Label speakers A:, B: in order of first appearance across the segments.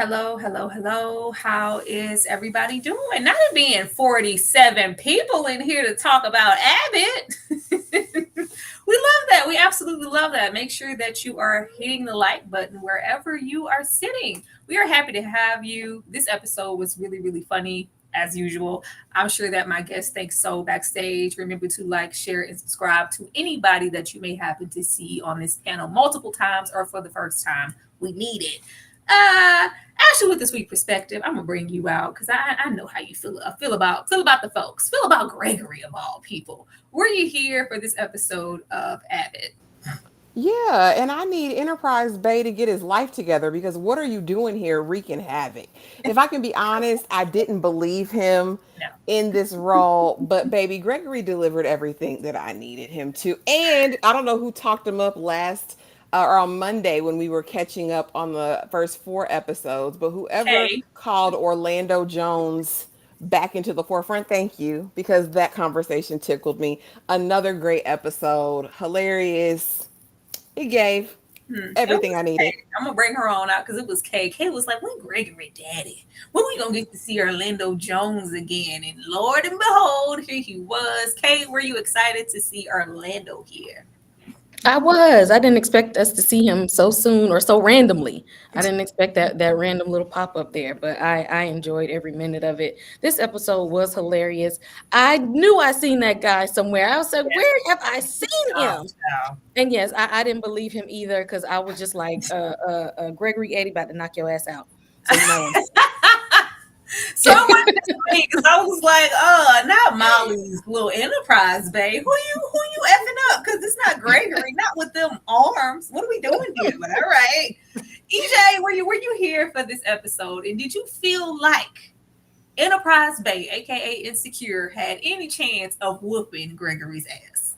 A: Hello, hello, hello. How is everybody doing? Not it being 47 people in here to talk about Abbott. We love that. We absolutely love that. Make sure that you are hitting the like button wherever you are sitting. We are happy to have you. This episode was really, really funny as usual. I'm sure that my guests think so backstage. Remember to like, share, and subscribe to anybody that you may happen to see on this panel multiple times or for the first time. We need it. Actually, with the sweet perspective, I'm gonna bring you out because I know how you feel. Feel about the folks. Feel about Gregory of all people. Were you here for this episode of Abbott?
B: Yeah, and I need Enterprise Bay to get his life together because what are you doing here wreaking havoc? If I can be honest, I didn't believe him
A: No.
B: in this role, but baby, Gregory delivered everything that I needed him to. And I don't know who talked him up last or on Monday when we were catching up on the first four episodes, but whoever
A: Okay.
B: called Orlando Jones back into the forefront, thank you, because that conversation tickled me. Another great episode, hilarious. It gave
A: It
B: everything
A: was
B: I
A: Kay.
B: needed.
A: I'm gonna bring her on out because it was Kay. Kay was like, "When Gregory Daddy? When we gonna get to see Orlando Jones again?" And Lord and behold, here he was. Kay, were you excited to see Orlando here?
C: I was. I didn't expect us to see him so soon or so randomly. I didn't expect that random little pop up there, but I enjoyed every minute of it. This episode was hilarious. I knew I seen that guy somewhere. I was like,
A: Yeah.
C: where have I seen
A: Oh,
C: him?
A: child.
C: And yes, I didn't believe him either because I was just like, Gregory Eddie about to knock your ass out. So no.
A: So much this week, 'cause I was like, not Molly's little enterprise, babe. Who you effing up? Because it's not Gregory, not with them arms. What are we doing here? But all right. EJ, were you here for this episode? And did you feel like Enterprise Bay, aka Insecure, had any chance of whooping Gregory's ass?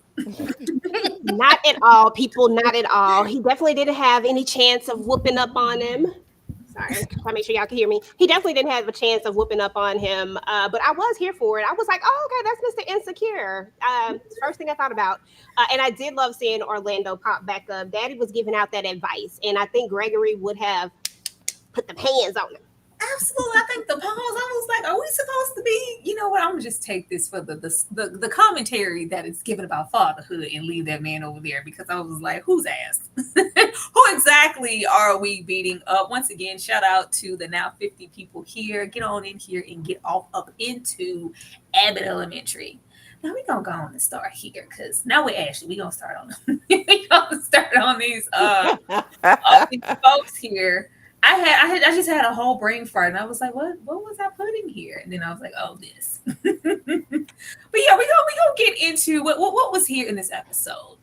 D: Not at all, people. Not at all. He definitely didn't have any chance of whooping up on him. Sorry, I'm trying to make sure y'all can hear me. He definitely didn't have a chance of whooping up on him. But I was here for it. I was like, oh, okay, that's Mr. Insecure. First thing I thought about. And I did love seeing Orlando pop back up. Daddy was giving out that advice. And I think Gregory would have put the hands on him.
A: Absolutely. I think the pause, I was like, are we supposed to be, you know what? I'm gonna just take this for the commentary that is given about fatherhood and leave that man over there because I was like, whose ass? Who exactly are we beating up? Once again, shout out to the now 50 people here. Get on in here and get off up into Abbott Elementary. Now we're gonna go on and start here because now we're Ashley. We're gonna start on we gonna start on these folks here. I just had a whole brain fart and I was like, what was I putting here? And then I was like, oh, this. But yeah, we gonna get into what was here in this episode.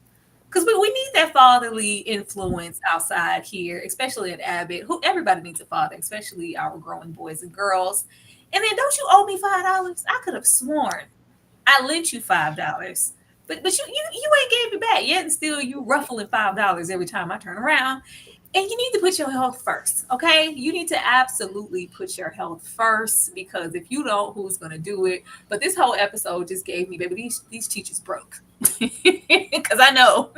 A: Because we need that fatherly influence outside here, especially at Abbott. Who everybody needs a father, especially our growing boys and girls. And then don't you owe me $5? I could have sworn I lent you $5. But you ain't gave it back yet, and still you ruffling $5 every time I turn around. And you need to put your health first, okay? You need to absolutely put your health first because if you don't, who's gonna do it? But this whole episode just gave me, baby, these teachers broke. Because I know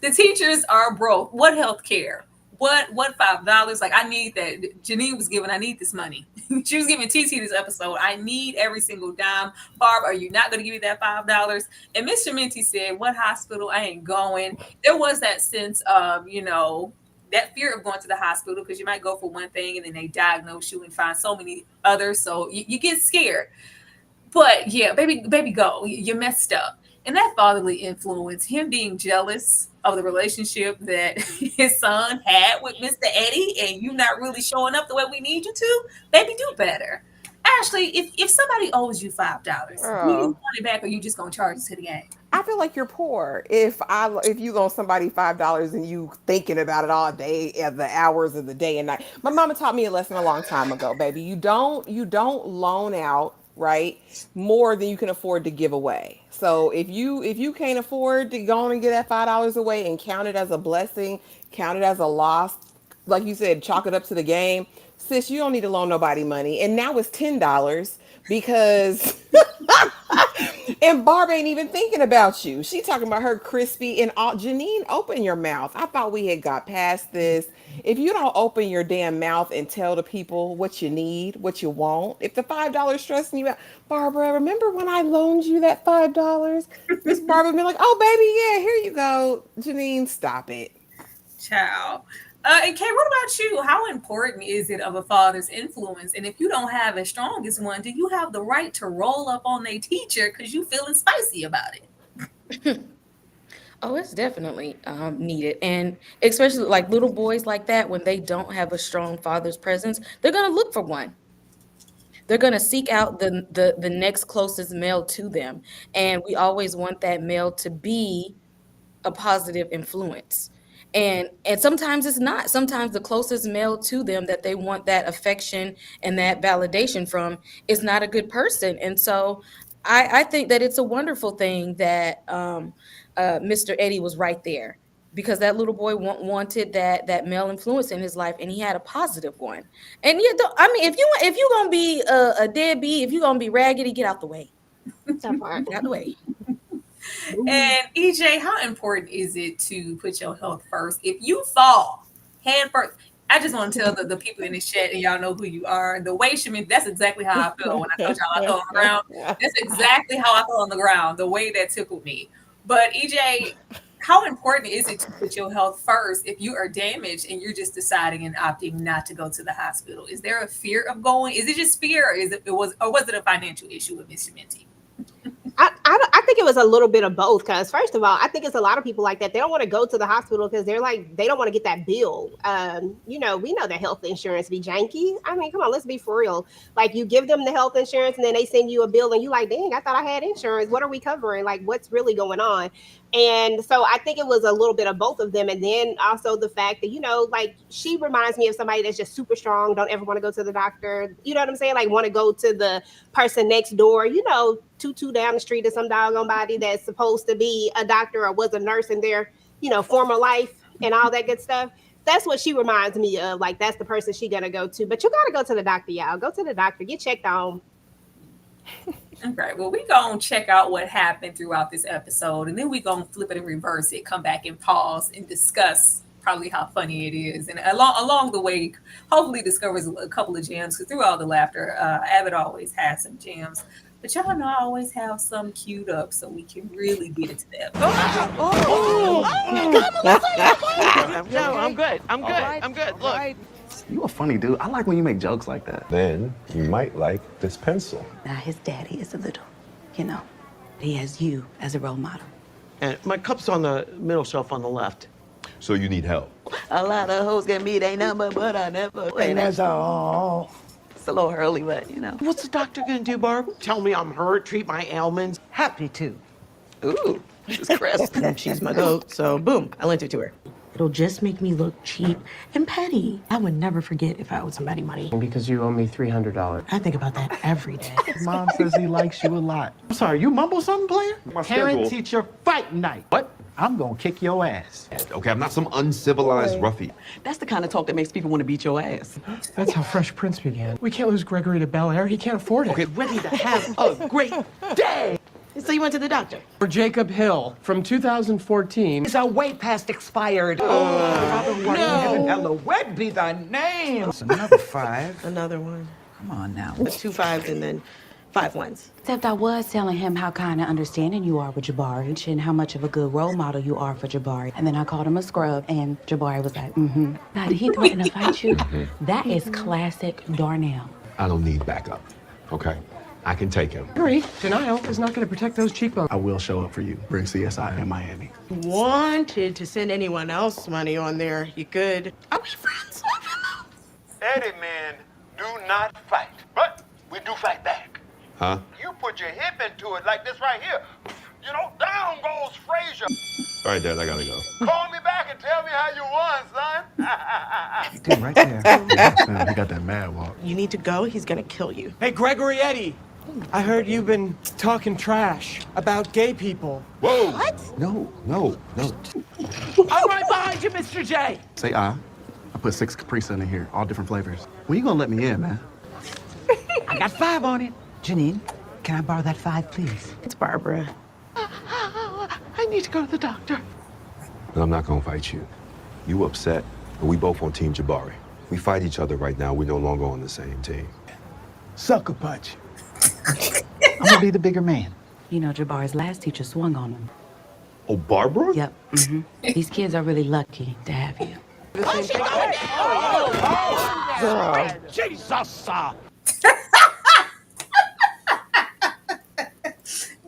A: the teachers are broke. What health care? What $5? Like I need that. Janine was giving. I need this money. She was giving TT this episode. I need every single dime. Barb, are you not going to give me that $5? And Mr. Minty said, "What hospital? I ain't going." There was that sense of that fear of going to the hospital because you might go for one thing and then they diagnose you and find so many others. So you get scared. But yeah, baby, go. You messed up. And that fatherly influence, him being jealous of the relationship that his son had with Mr. Eddie, and you not really showing up the way we need you to, baby, do better. Ashley, if somebody owes you $5, do you
B: Oh,
A: want it back or you just gonna charge it to the game?
B: I feel like you're poor. If you loan somebody $5 and you thinking about it all day, the hours of the day and night. My mama taught me a lesson a long time ago, baby. You don't loan out, right, more than you can afford to give away. So if you can't afford to go on and get that $5 away and count it as a blessing, count it as a loss, like you said, chalk it up to the game. Sis, you don't need to loan nobody money. And now it's $10 because And Barb ain't even thinking about you. She talking about her crispy and all. Janine, open your mouth. I thought we had got past this. If you don't open your damn mouth and tell the people what you need, what you want, if the $5 stressing you out, Barbara, remember when I loaned you that $5? Miss Barbara be like, oh baby, yeah, here you go. Janine, stop it.
A: Child. And Kay, what about you? How important is it of a father's influence? And if you don't have a strongest one, do you have the right to roll up on a teacher because you feeling spicy about it?
C: Oh, it's definitely needed. And especially like little boys like that, when they don't have a strong father's presence, they're going to look for one. They're going to seek out the next closest male to them. And we always want that male to be a positive influence. And sometimes it's not. Sometimes the closest male to them that they want that affection and that validation from is not a good person. And so I think that it's a wonderful thing that Mr. Eddie was right there, because that little boy wanted that male influence in his life, and he had a positive one. And I mean, if you gonna be a deadbeat, if you're gonna be raggedy, get out the way.
D: That part.
C: Get out the way.
A: And EJ, how important is it to put your health first? If you fall hand first, I just want to tell the people in the chat, and y'all know who you are. The way she meant, that's exactly how I felt when I told y'all I fell on the ground. That's exactly how I fell on the ground, the way that tickled me. But EJ, how important is it to put your health first if you are damaged and you're just deciding and opting not to go to the hospital? Is there a fear of going? Is it just fear, or was it a financial issue with Miss Minty?
D: I think it was a little bit of both, because first of all, I think it's a lot of people like that. They don't want to go to the hospital because they're like, they don't want to get that bill. We know that health insurance be janky. I mean, come on, let's be for real. Like, you give them the health insurance and then they send you a bill and you like, dang, I thought I had insurance. What are we covering? Like, what's really going on? And so I think it was a little bit of both of them. And then also the fact that, like, she reminds me of somebody that's just super strong, don't ever want to go to the doctor. You know what I'm saying? Like, want to go to the person next door, two down the street, or some doggone body that's supposed to be a doctor or was a nurse in their, former life and all that good stuff. That's what she reminds me of. Like, that's the person she gonna go to. But you gotta go to the doctor, y'all. Go to the doctor, get checked on.
A: Okay, well, we're going to check out what happened throughout this episode, and then we're going to flip it and reverse it, come back and pause and discuss probably how funny it is. And along the way, hopefully discovers a couple of gems, because through all the laughter, Abbott always has some gems. But y'all know I always have some queued up so we can really get into that.
E: No, I'm good. I'm good. Look.
F: You a funny dude. I like when you make jokes like that.
G: Then you might like this pencil.
H: Now, his daddy is a little, he has you as a role model.
E: And my cup's on the middle shelf on the left.
G: So you need help.
H: A lot of hoes get me, they number, but I never.
F: And that's all.
H: It's a little early, but
E: What's the doctor gonna do, Barb? Tell me I'm hurt, treat my ailments?
F: Happy to.
H: Ooh, this is crisp.
E: She's my goat, so boom, I lent it to her.
H: It'll just make me look cheap and petty. I would never forget if I owed somebody money.
I: Because you owe me $300.
H: I think about that every day.
F: Mom says he likes you a lot.
E: I'm sorry, you mumble something, player?
G: My schedule.
F: Parent-teacher fight night.
G: What?
F: I'm gonna kick your ass.
G: Okay, I'm not some uncivilized ruffian.
H: That's the kind of talk that makes people want to beat your ass.
I: That's how Fresh Prince began. We can't lose Gregory to Bel Air. He can't afford it.
E: Okay, ready to have a great day.
H: So you went to the doctor?
I: For Jacob Hill from 2014.
F: It's way past expired.
E: No.
F: Elouette be thy name. That's another 5.
E: Another one.
F: Come on now.
E: 2 5s and then 5 1s.
H: Except I was telling him how kind and understanding you are with Jabari and how much of a good role model you are for Jabari. And then I called him a scrub, and Jabari was like, mm-hmm. Now, did he threaten to fight you? That is classic Darnell.
G: I don't need backup, okay? I can take him.
I: Hurry, denial is not going to protect those cheekbones.
F: I will show up for you. Bring CSI in Miami.
E: Wanted to send anyone else money on there, you could.
H: Are we friends?
J: Eddie men do not fight, but we do fight back.
G: Huh?
J: You put your hip into it like this right here. Down goes Frazier.
G: All right, Dad, I gotta go.
J: Call me back and tell me how you won, son.
F: Dude, right there. He got that mad walk.
E: You need to go, he's gonna kill you.
I: Hey, Gregory Eddie. I heard you've been talking trash about gay people.
G: Whoa! What? No.
F: I'm right behind you, Mr. J. Say I put 6 Capri Sun in here, all different flavors. When you gonna let me in, man?
K: I got 5 on it. Janine, Can I borrow that 5, please?
E: It's Barbara.
F: I need to go to the doctor.
G: But I'm not gonna fight you. You upset, and we both on Team Jabari. We fight each other right now. We're no longer on the same team.
K: Sucker punch. I'm gonna be the bigger man.
H: You know, Jabari's last teacher swung on him.
G: Oh, Barbara?
H: Yep. These kids are really lucky to have you.
F: Jesus!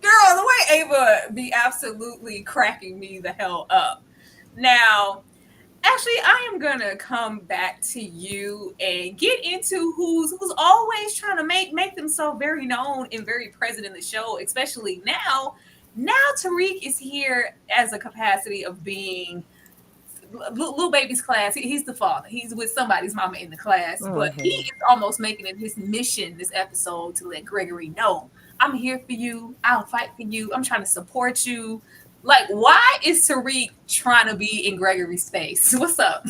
A: Girl, the way Ava be absolutely cracking me the hell up. Now, actually, I am gonna come back to you and get into who's always trying to make themselves very known and very present in the show, especially now. Now Tariq is here as a capacity of being little baby's class. He's the father. He's with somebody's mama in the class, but he is almost making it his mission this episode to let Gregory know, I'm here for you. I'll fight for you. I'm trying to support you. Like, why is Tariq trying to be in Gregory's space? What's up?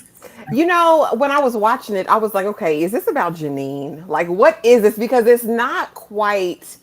B: You know, when I was watching it, I was like, okay, is this about Janine? Like, what is this? Because it's not quite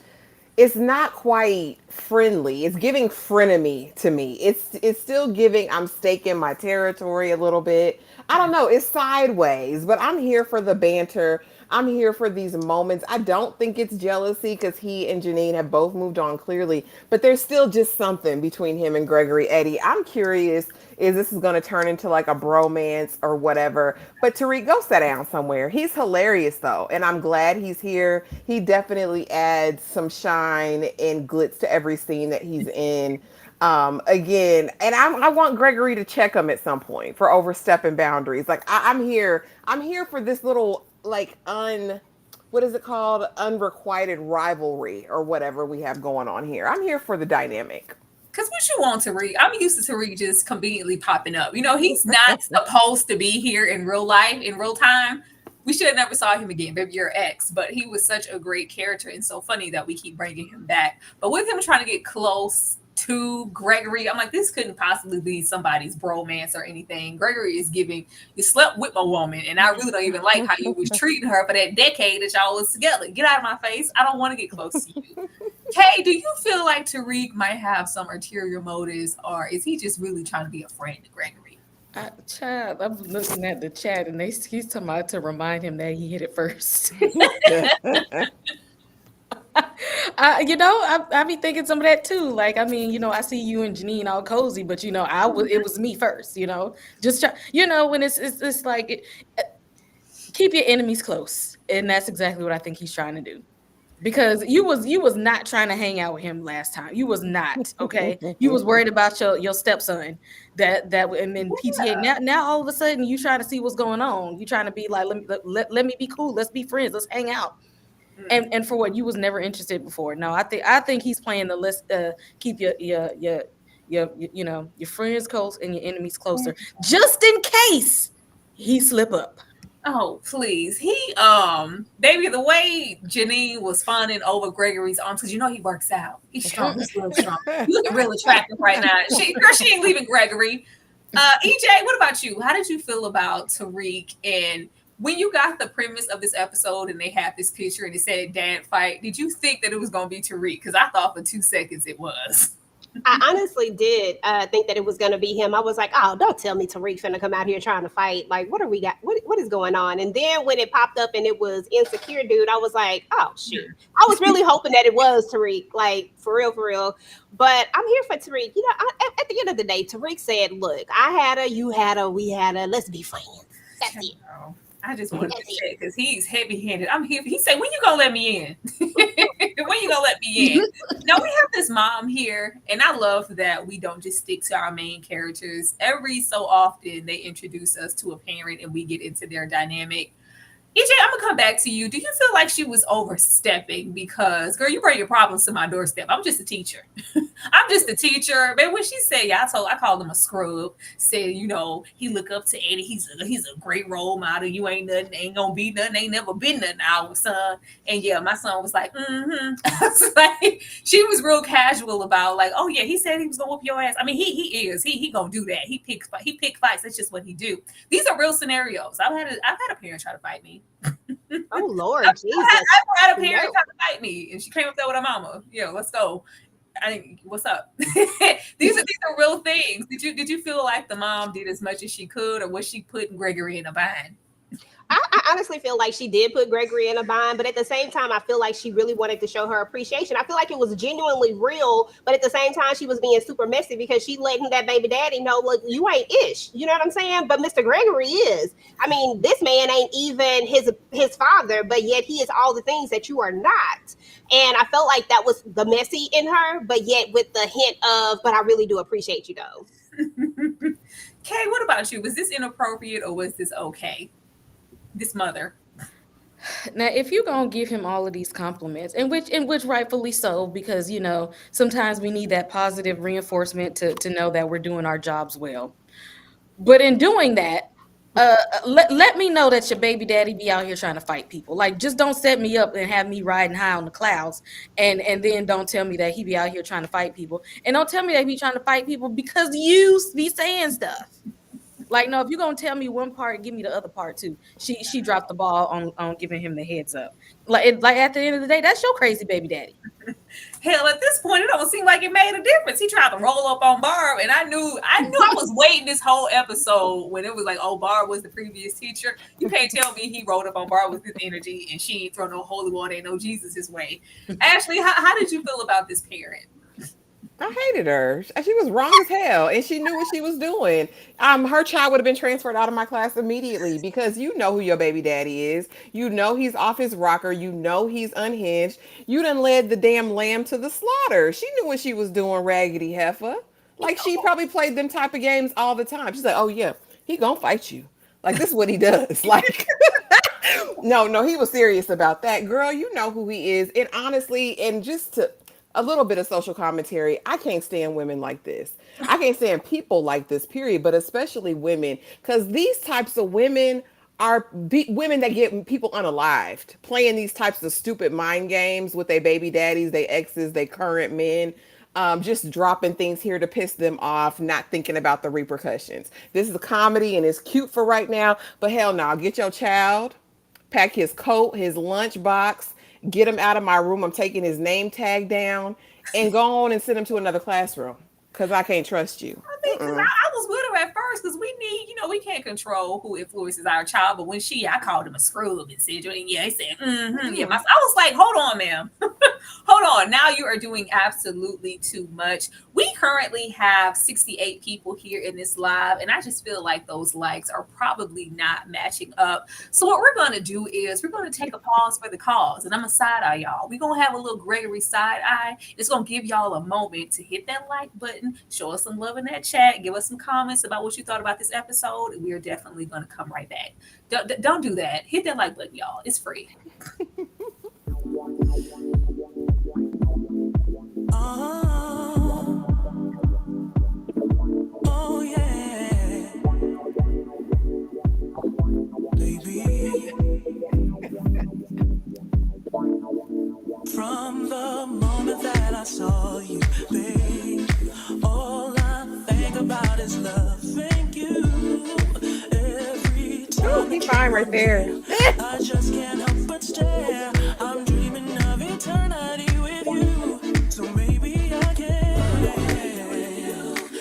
B: friendly. It's giving frenemy to me. It's still giving, I'm staking my territory a little bit. I don't know, it's sideways, but I'm here for the banter. I'm here for these moments. I don't think it's jealousy because he and Janine have both moved on clearly, but there's still just something between him and Gregory Eddie. I'm curious is this is going to turn into like a bromance or whatever. But Tariq, go sit down somewhere. He's hilarious though, and I'm glad he's here. He definitely adds some shine and glitz to every scene that he's in. Again, and I want Gregory to check him at some point for overstepping boundaries. Like I'm here for this little like what is it called? Unrequited rivalry or whatever we have going on here. I'm here for the dynamic.
A: Because what you want, Tariq? I'm used to Tariq just conveniently popping up. You know, he's not supposed to be here in real life, in real time. We should have never saw him again, baby, your ex. But he was such a great character and so funny that we keep bringing him back. But with him trying to get close to Gregory, I'm like, this couldn't possibly be somebody's bromance or anything. Gregory is giving, you slept with my woman, and I really don't even like how you was treating her for that decade that y'all was together. Get out of my face. I don't want to get close to you. Kay, do you feel like Tariq might have some ulterior motives, or is he just really trying to be a friend to Gregory?
C: Child, I'm looking at the chat, and he's talking about to remind him that he hit it first. I be thinking some of that too. Like, I mean, you know, I see you and Janine all cozy, but you know, it was me first. You know, just try, you know, when it's like keep your enemies close, and that's exactly what I think he's trying to do. Because you was not trying to hang out with him last time. You was not, okay. You was worried about your stepson that and then PTA. Now all of a sudden you trying to see what's going on. You trying to be like, let me be cool. Let's be friends. Let's hang out. And for what you was never interested before. No, I think he's playing the list. Keep your you know your friends close and your enemies closer, just in case he slip up.
A: Oh, please. He, baby, the way Janine was fawning over Gregory's arms, because you know he works out. He's strong. He's real strong. You looking real attractive right now. She ain't leaving Gregory. EJ, what about you? How did you feel about Tariq? And when you got the premise of this episode and they had this picture and it said dad fight, did you think that it was going to be Tariq? Because I thought for 2 seconds it was.
D: I honestly did think that it was going to be him. I was like, oh, don't tell me Tariq finna come out here trying to fight. Like, what are we got? What is going on? And then when it popped up and it was Insecure Dude, I was like, oh, shoot. I was really hoping that it was Tariq, like, for real. But I'm here for Tariq. You know, at the end of the day, Tariq said, look, I had her, you had her, we had her. Let's be friends. That's it.
A: I just wanted to say, because he's heavy-handed. I'm here. He said, when you gonna let me in? When you gonna let me in? Now, we have this mom here, and I love that we don't just stick to our main characters. Every so often, they introduce us to a parent, and we get into their dynamic. EJ, I'm gonna come back to you. Do you feel like she was overstepping? Because, girl, you bring your problems to my doorstep. I'm just a teacher. I'm just a teacher. Man, when she said, I called him a scrub. Said, you know, he look up to Eddie. He's a great role model. You ain't nothing, ain't gonna be nothing, ain't never been nothing, our son. And yeah, my son was like, I was like, she was real casual about like, oh yeah, he said he was gonna whoop your ass. I mean, he is. He gonna do that. He pick fights. That's just what he do. These are real scenarios. I've had a parent try to fight me.
D: Oh Lord,
A: I
D: Jesus!
A: had a parent
D: No.
A: trying to fight me, and she came up there with her mama. Yo, let's go. What's up? these are real things. Did you feel like the mom did as much as she could, or was she putting Gregory in a bind?
D: I honestly feel like she did put Gregory in a bind, but at the same time, I feel like she really wanted to show her appreciation. I feel like it was genuinely real, but at the same time, she was being super messy because she letting that baby daddy know, look, you ain't ish. You know what I'm saying? But Mr. Gregory is. I mean, this man ain't even his father, but yet he is all the things that you are not. And I felt like that was the messy in her, but yet with the hint of, but I really do appreciate you though.
A: Kay, what about you? Was this inappropriate or was this okay? This mother.
C: Now, if you're gonna give him all of these compliments, and which rightfully so, because sometimes we need that positive reinforcement to know that we're doing our jobs well. But in doing that, let me know that your baby daddy be out here trying to fight people. Like, just don't set me up and have me riding high on the clouds, and then don't tell me that he be out here trying to fight people, and don't tell me that he be trying to fight people because you be saying stuff. Like, no, if you're gonna tell me one part, give me the other part too. She dropped the ball on giving him the heads up. Like at the end of the day, that's your crazy baby daddy.
A: Hell, at this point, it don't seem like it made a difference. He tried to roll up on Barb, and I knew I was waiting this whole episode when it was like, oh, Barb was the previous teacher. You can't tell me he rolled up on Barb with his energy, and she ain't throw no holy water, ain't no Jesus his way. Ashley, how did you feel about this parent?
B: I hated her. She was wrong as hell, and she knew what she was doing. Her child would have been transferred out of my class immediately because you know who your baby daddy is. You know he's off his rocker. You know he's unhinged. You done led the damn lamb to the slaughter. She knew what she was doing, raggedy heifer. Like, she probably played them type of games all the time. She's like, oh yeah, he gonna fight you. Like, this is what he does. Like, no, he was serious about that. Girl, you know who he is. And honestly, and just to a little bit of social commentary, I can't stand women like this. I can't stand people like this, period, but especially women, because these types of women are women that get people unalived, playing these types of stupid mind games with their baby daddies, their exes, their current men. Just dropping things here to piss them off, not thinking about the repercussions. This is a comedy and it's cute for right now, but hell no, get your child, pack his coat, his lunch box, get him out of my room. I'm taking his name tag down and go on and send him to another classroom because I can't trust you.
A: I mean, because I was with her at first because we need, we can't control who influences our child. But when I called him a scrub and said, yeah, he said, yeah. I was like, hold on, ma'am. Hold on. Now you are doing absolutely too much. We currently have 68 people here in this live, and I just feel like those likes are probably not matching up. So what we're going to do is we're going to take a pause for the cause, and I'm going to side eye y'all. We're going to have a little Gregory side eye. It's going to give y'all a moment to hit that like button, show us some love in that chat, give us some comments about what you thought about this episode, and we are definitely going to come right back. Don't do that. Hit that like button, y'all. It's free.
L: Oh yeah, baby. From the moment that I saw you, babe, all I think about is loving you. Every time
B: He's fine right there.
L: I just can't help but stare. I'm dreaming of eternity with you. So maybe I can.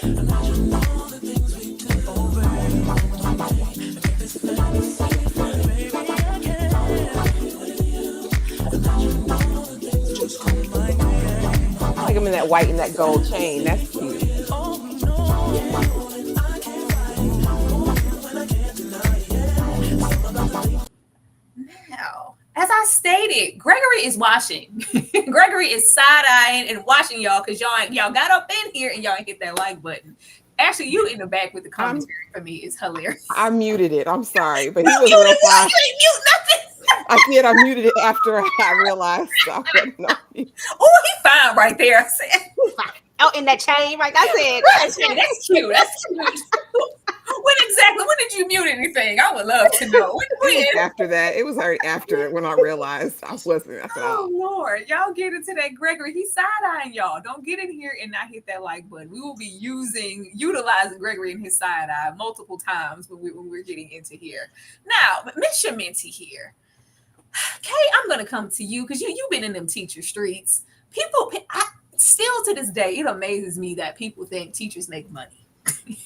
L: Imagine all the things we do. Oh, baby, make this fantasy. Maybe I can. With you. Imagine all the things just call my name.
B: I like him in that white and that gold chain. That's cute.
L: Oh, no. I can't fight it when I can't deny it.
A: Now, as I stated, Gregory is watching. Gregory is side-eyeing and watching y'all because y'all got up in here and y'all hit that like button. Actually, you in the back with the commentary for me is hilarious.
B: I muted it. I'm sorry, but he was real fine. I did. I muted it after I realized I wasn't on mute.
A: Oh, he fine right there. I said,
D: Oh, in that chain, right? That's it.
A: that's cute. That's cute. When did you mute anything? I would love to know. When?
B: After that, it was already after when I realized I wasn't. I said,
A: Oh Lord, y'all get into that Gregory. He's side-eyeing y'all. Don't get in here and not hit that like button. We will be utilizing Gregory in his side-eye multiple times when we're getting into here. Now, Miss Minty here. Kay, I'm gonna come to you because you've been in them teacher streets. People, still to this day, it amazes me that people think teachers make money.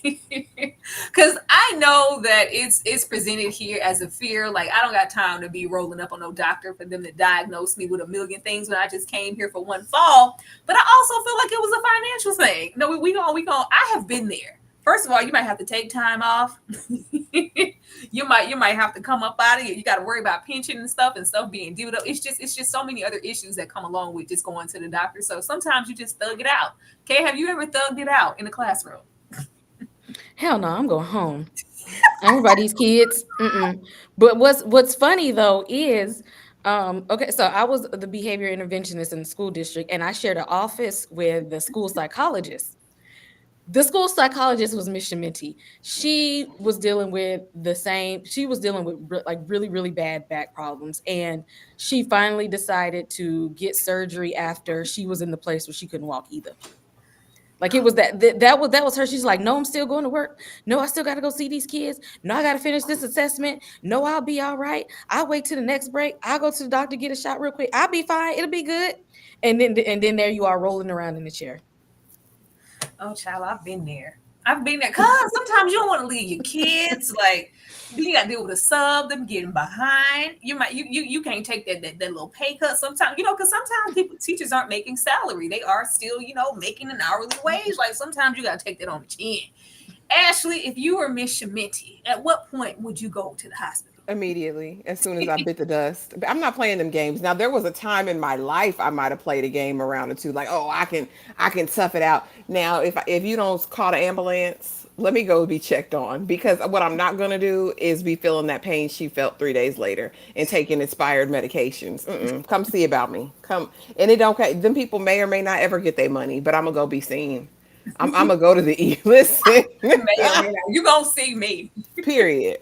A: Because I know that it's presented here as a fear. Like, I don't got time to be rolling up on no doctor for them to diagnose me with a million things when I just came here for one fall. But I also feel like it was a financial thing. No, we gonna. I have been there. First of all, you might have to take time off. you might have to come up out of it. You got to worry about pension and stuff being divvied up. It's just so many other issues that come along with just going to the doctor. So sometimes you just thug it out. Okay, have you ever thugged it out in the classroom?
C: Hell no, I'm going home. I don't worry about these kids. But what's funny though is, okay, so I was the behavior interventionist in the school district, and I shared an office with the school psychologist. The school psychologist was Miss Sheminti. She was dealing with like really, really bad back problems. And she finally decided to get surgery after she was in the place where she couldn't walk either. Like, it was that was her. She's like, no, I'm still going to work. No, I still got to go see these kids. No, I got to finish this assessment. No, I'll be all right. I'll wait till the next break. I'll go to the doctor, get a shot real quick. I'll be fine. It'll be good. And then there you are rolling around in the chair.
A: Oh, child, I've been there. Cause sometimes you don't want to leave your kids. Like, you got to deal with a sub, them getting behind. You can't take that little pay cut sometimes, because sometimes teachers aren't making salary. They are still, making an hourly wage. Like, sometimes you got to take that on the chin. Ashley, if you were Miss Sheminti, at what point would you go to the hospital?
B: Immediately, as soon as I bit the dust. But I'm not playing them games. Now, there was a time in my life I might have played a game around or two, like, oh, I can tough it out. Now, if you don't call the ambulance, let me go be checked on, because what I'm not gonna do is be feeling that pain she felt 3 days later and taking expired medications. Come see about me. Come, and it don't. Them people may or may not ever get their money, but I'm gonna go be seen. I'm gonna go to the listen.
A: You gonna see me.
B: Period.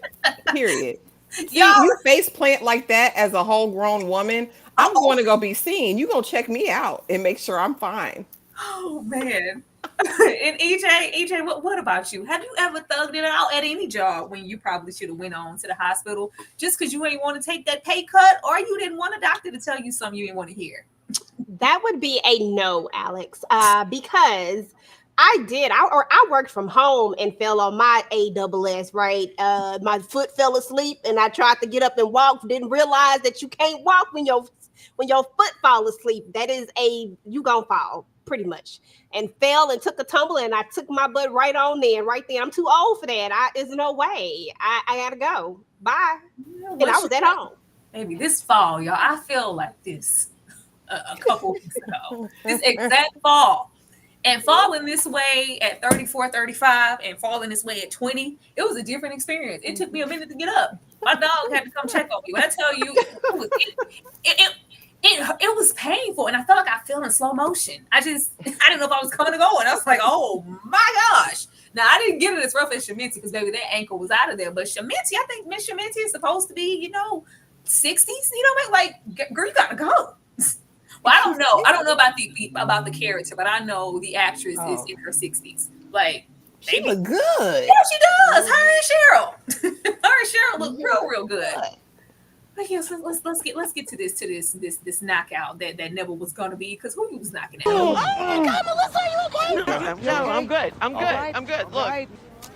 B: See, you face plant like that as a whole grown woman, I'm going to go be seen. You gonna check me out and make sure I'm fine.
A: Oh man. And EJ, what about you? Have you ever thugged it out at any job when you probably should have went on to the hospital just because you ain't want to take that pay cut, or you didn't want a doctor to tell you something you didn't want to hear?
D: That would be a no, Alex, because I worked from home and fell on my AWS, right? My foot fell asleep and I tried to get up and walk, didn't realize that you can't walk when your foot fall asleep. That is you gonna fall, pretty much. And fell and took a tumble, and I took my butt right there. I'm too old for that. There's no way. I gotta go. Bye. And I was at home.
A: Maybe this fall, y'all, I feel like this a couple weeks ago. This exact fall. And falling this way at 34, 35 and falling this way at 20, it was a different experience. It took me a minute to get up. My dog had to come check on me. When I tell you, it was painful. And I felt like I fell in slow motion. I didn't know if I was coming or going. I was like, oh my gosh. Now, I didn't get it as rough as Sheminti because maybe that ankle was out of there. But Sheminti, I think Miss Sheminti is supposed to be, 60s. Like, girl, you got to go. Well, I don't know about the character, but I know the actress is in her 60s. Like,
B: she look good.
A: Yeah, she does. Her and Sheryl look real good. But yes, let's get to this knockout that never was gonna be, because who was knocking out?
F: Oh, Melissa, are you okay? No, I'm good. I'm good. Look.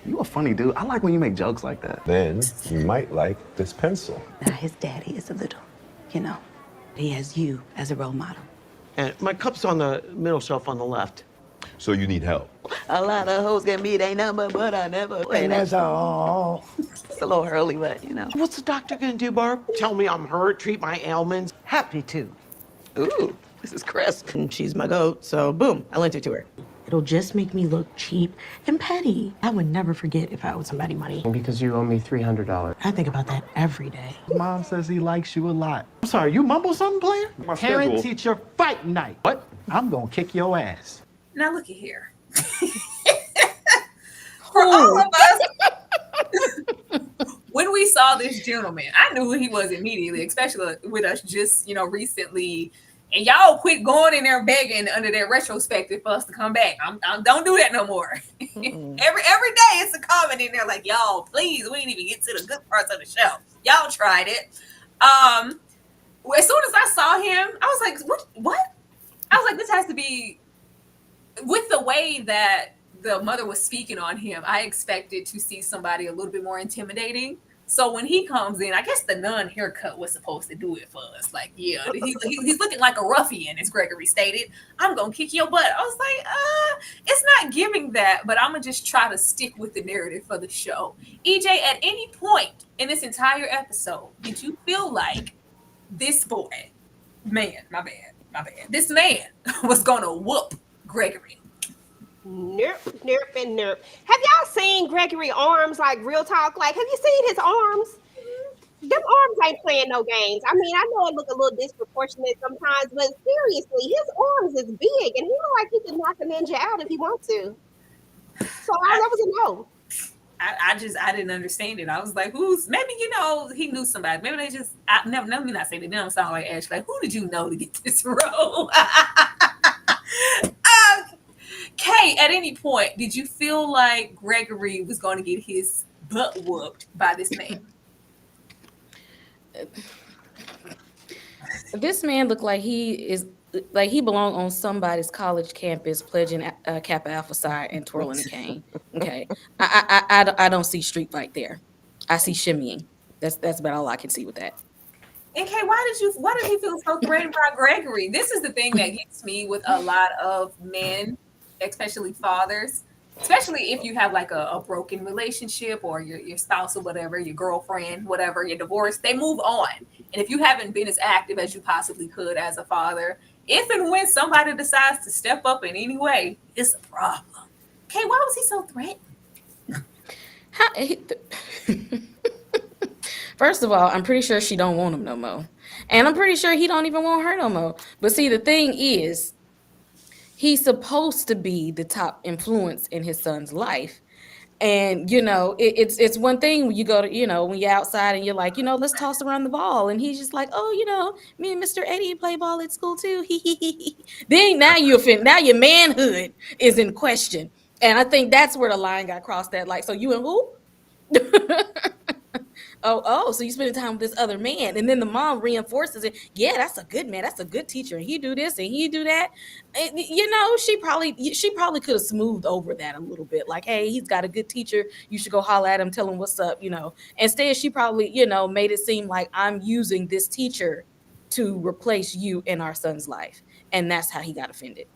M: You a funny dude. I like when you make jokes like that.
G: Then you might like this pencil.
H: Now, his daddy is a little, he has you as a role model.
E: And my cup's on the middle shelf on the left.
G: So you need help.
H: A lot of hoes get me their number, but I never.
K: And that's all.
H: It's a little early, but
E: What's the doctor gonna do, Barb? Tell me I'm hurt, treat my ailments?
K: Happy to.
H: Ooh, this is crisp.
E: And she's my goat, so boom, I lent it to her.
N: It'll just make me look cheap and petty. I would never forget if I owed somebody money.
I: Because you owe me $300.
N: I think about that every day.
K: Mom says he likes you a lot.
I: I'm sorry, you mumble something, player?
K: My Parent-teacher fight night.
I: What?
K: I'm gonna kick your ass.
A: Now look at here. For all of us, when we saw this gentleman, I knew who he was immediately, especially with us just, recently. And y'all quit going in there begging under that retrospective for us to come back. Don't do that no more. Every day it's a comment in there like, y'all, please, we didn't even get to the good parts of the show. Y'all tried it. As soon as I saw him, I was like, what? I was like, this has to be, with the way that the mother was speaking on him, I expected to see somebody a little bit more intimidating. So when he comes in, I guess the nun haircut was supposed to do it for us. Like, yeah, he's looking like a ruffian, as Gregory stated. I'm gonna kick your butt. I was like, it's not giving that, but I'm gonna just try to stick with the narrative for the show. EJ, at any point in this entire episode, did you feel like this boy, my bad, this man was gonna whoop Gregory?
D: Nerp, nerp, and nerp. Have y'all seen Gregory arms? Like, real talk. Like, have you seen his arms? Them arms ain't playing no games. I mean, I know it look a little disproportionate sometimes, but seriously, his arms is big, and he look like he can knock a ninja out if he wants to. So that was a no.
A: I didn't understand it. I was like, maybe, he knew somebody. Maybe they just, let me not say that. They don't sound like Ashley. Like, who did you know to get this role? Kay, at any point, did you feel like Gregory was going to get his butt whooped by this man?
C: This man looked like he belonged on somebody's college campus pledging Kappa Alpha Psi and twirling a cane. Okay, I don't see street fight there. I see shimmying. That's about all I can see with that.
A: And Kay, why did he feel so threatened by Gregory? This is the thing that gets me with a lot of men, especially fathers, especially if you have like a broken relationship or your spouse or whatever, your girlfriend, whatever, you're divorced, they move on. And if you haven't been as active as you possibly could as a father, if and when somebody decides to step up in any way, it's a problem. Kay, why was he so threatened?
C: First of all, I'm pretty sure she don't want him no more. And I'm pretty sure he don't even want her no more. But see, the thing is, he's supposed to be the top influence in his son's life. And, it's one thing when you go to, when you're outside and you're like, let's toss around the ball. And he's just like, oh, me and Mr. Eddie play ball at school too. Then now your manhood is in question. And I think that's where the line got crossed at. Like, so you and who? So you spending time with this other man, and then the mom reinforces it. Yeah, that's a good man. That's a good teacher. And he do this and he do that. And, she probably could have smoothed over that a little bit. Like, hey, he's got a good teacher. You should go holler at him, tell him what's up. Instead, she probably, made it seem like I'm using this teacher to replace you in our son's life, and that's how he got offended.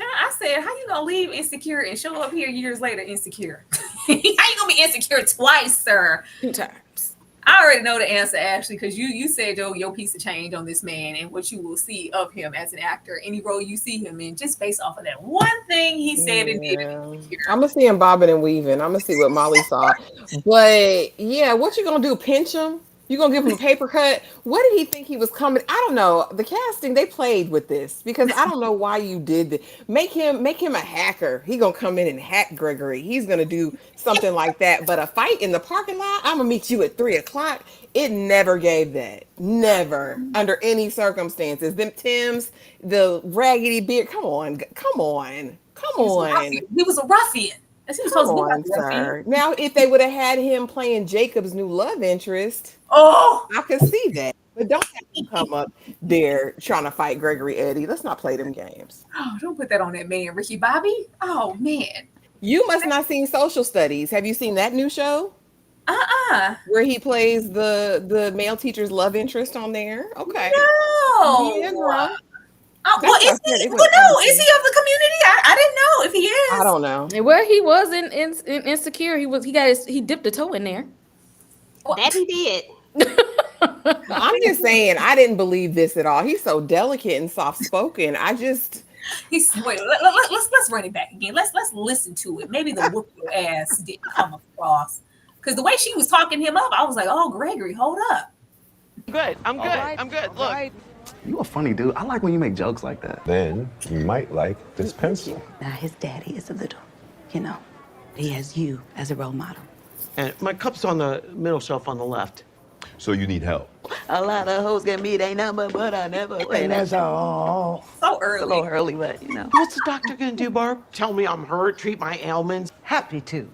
A: I said, how you gonna leave insecure and show up here years later insecure? How you gonna be insecure twice, sir?
C: 2 times.
A: I already know the answer, Ashley, because you said your piece of change on this man and what you will see of him as an actor, any role you see him in, just based off of that one thing he said and did.
B: I'm gonna see him bobbing and weaving. I'm gonna see what Molly saw. But yeah, what you gonna do? Pinch him? You gonna give him a paper cut? What did he think he was coming? I don't know. The casting, they played with this because I don't know why you did this. Make him a hacker. He gonna come in and hack Gregory. He's gonna do something like that. But a fight in the parking lot, I'm gonna meet you at 3:00. It never gave that. Never. Under any circumstances. Them Tims, the raggedy beard. Come on.
A: He was a ruffian.
B: Come on, sir. Now, if they would have had him playing Jacob's new love interest, I could see that. But don't have him come up there trying to fight Gregory Eddie. Let's not play them games.
A: Oh, don't put that on that man, Ricky Bobby. Oh, man.
B: You must not seen Social Studies. Have you seen that new show? Where he plays the male teacher's love interest on there? Okay.
A: No.
B: Yeah, girl.
A: Is he of the community? I didn't know if he is.
B: I don't know.
C: Well, he was in Insecure. He dipped a toe in there.
D: That he did.
B: I'm just saying, I didn't believe this at all. He's so delicate and soft spoken.
A: Let's run it back again. Let's listen to it. Maybe the whoop your ass didn't come across. Because the way she was talking him up, I was like, oh, Gregory, hold up.
I: I'm good. Look.
M: Right. You a funny dude. I like when you make jokes like that.
G: Then you might like this pencil.
H: Now, his daddy is a little, he has you as a role model.
I: And my cup's on the middle shelf on the left.
G: So you need help.
H: A lot of hoes get me their number, but I never wait.
K: And that's all.
A: So early.
H: It's a little early, but
I: What's the doctor gonna do, Barb? Tell me I'm hurt, treat my ailments?
K: Happy to.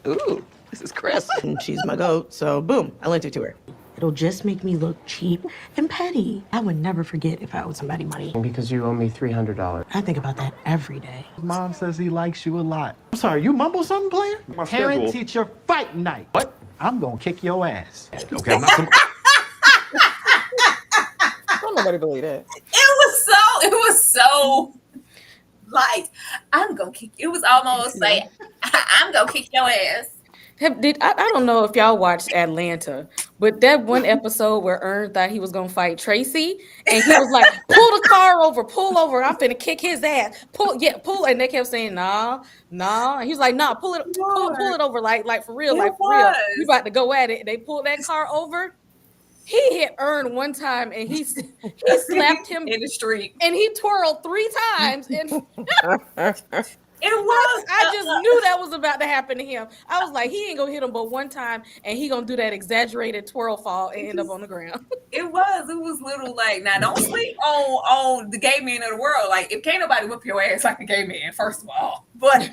H: Ooh, this is Chris.
I: And she's my goat, so boom, I lent it to her.
N: It'll just make me look cheap and petty. I would never forget if I owed somebody money.
I: Because you owe me $300.
N: I think about that every day.
K: Mom says he likes you a lot.
I: I'm sorry, you mumble something, player?
K: Parent-teacher fight night.
F: What?
K: I'm gonna kick your ass.
F: Okay, I'm not some.
B: Don't nobody believe that.
A: It was so like, I'm gonna kick. It was almost like, I'm gonna kick your ass.
C: I don't know if y'all watched Atlanta, but that one episode where Ern thought he was gonna fight Tracy, and he was like, "Pull the car over, pull over. I'm finna kick his ass. Pull, and they kept saying, "Nah." And he was like, "Nah, pull it over, like for real, like for real. We about to go at it." They pulled that car over. He hit Ern one time, and he slapped him
A: in the street,
C: and he twirled 3 times. And
A: it was.
C: I just knew that was about to happen to him. I was like, he ain't gonna hit him but one time, and he gonna do that exaggerated twirl fall and end up on the ground.
A: It was little like, now don't sleep on the gay men of the world. Like, if can't nobody whip your ass like a gay man, first of all. But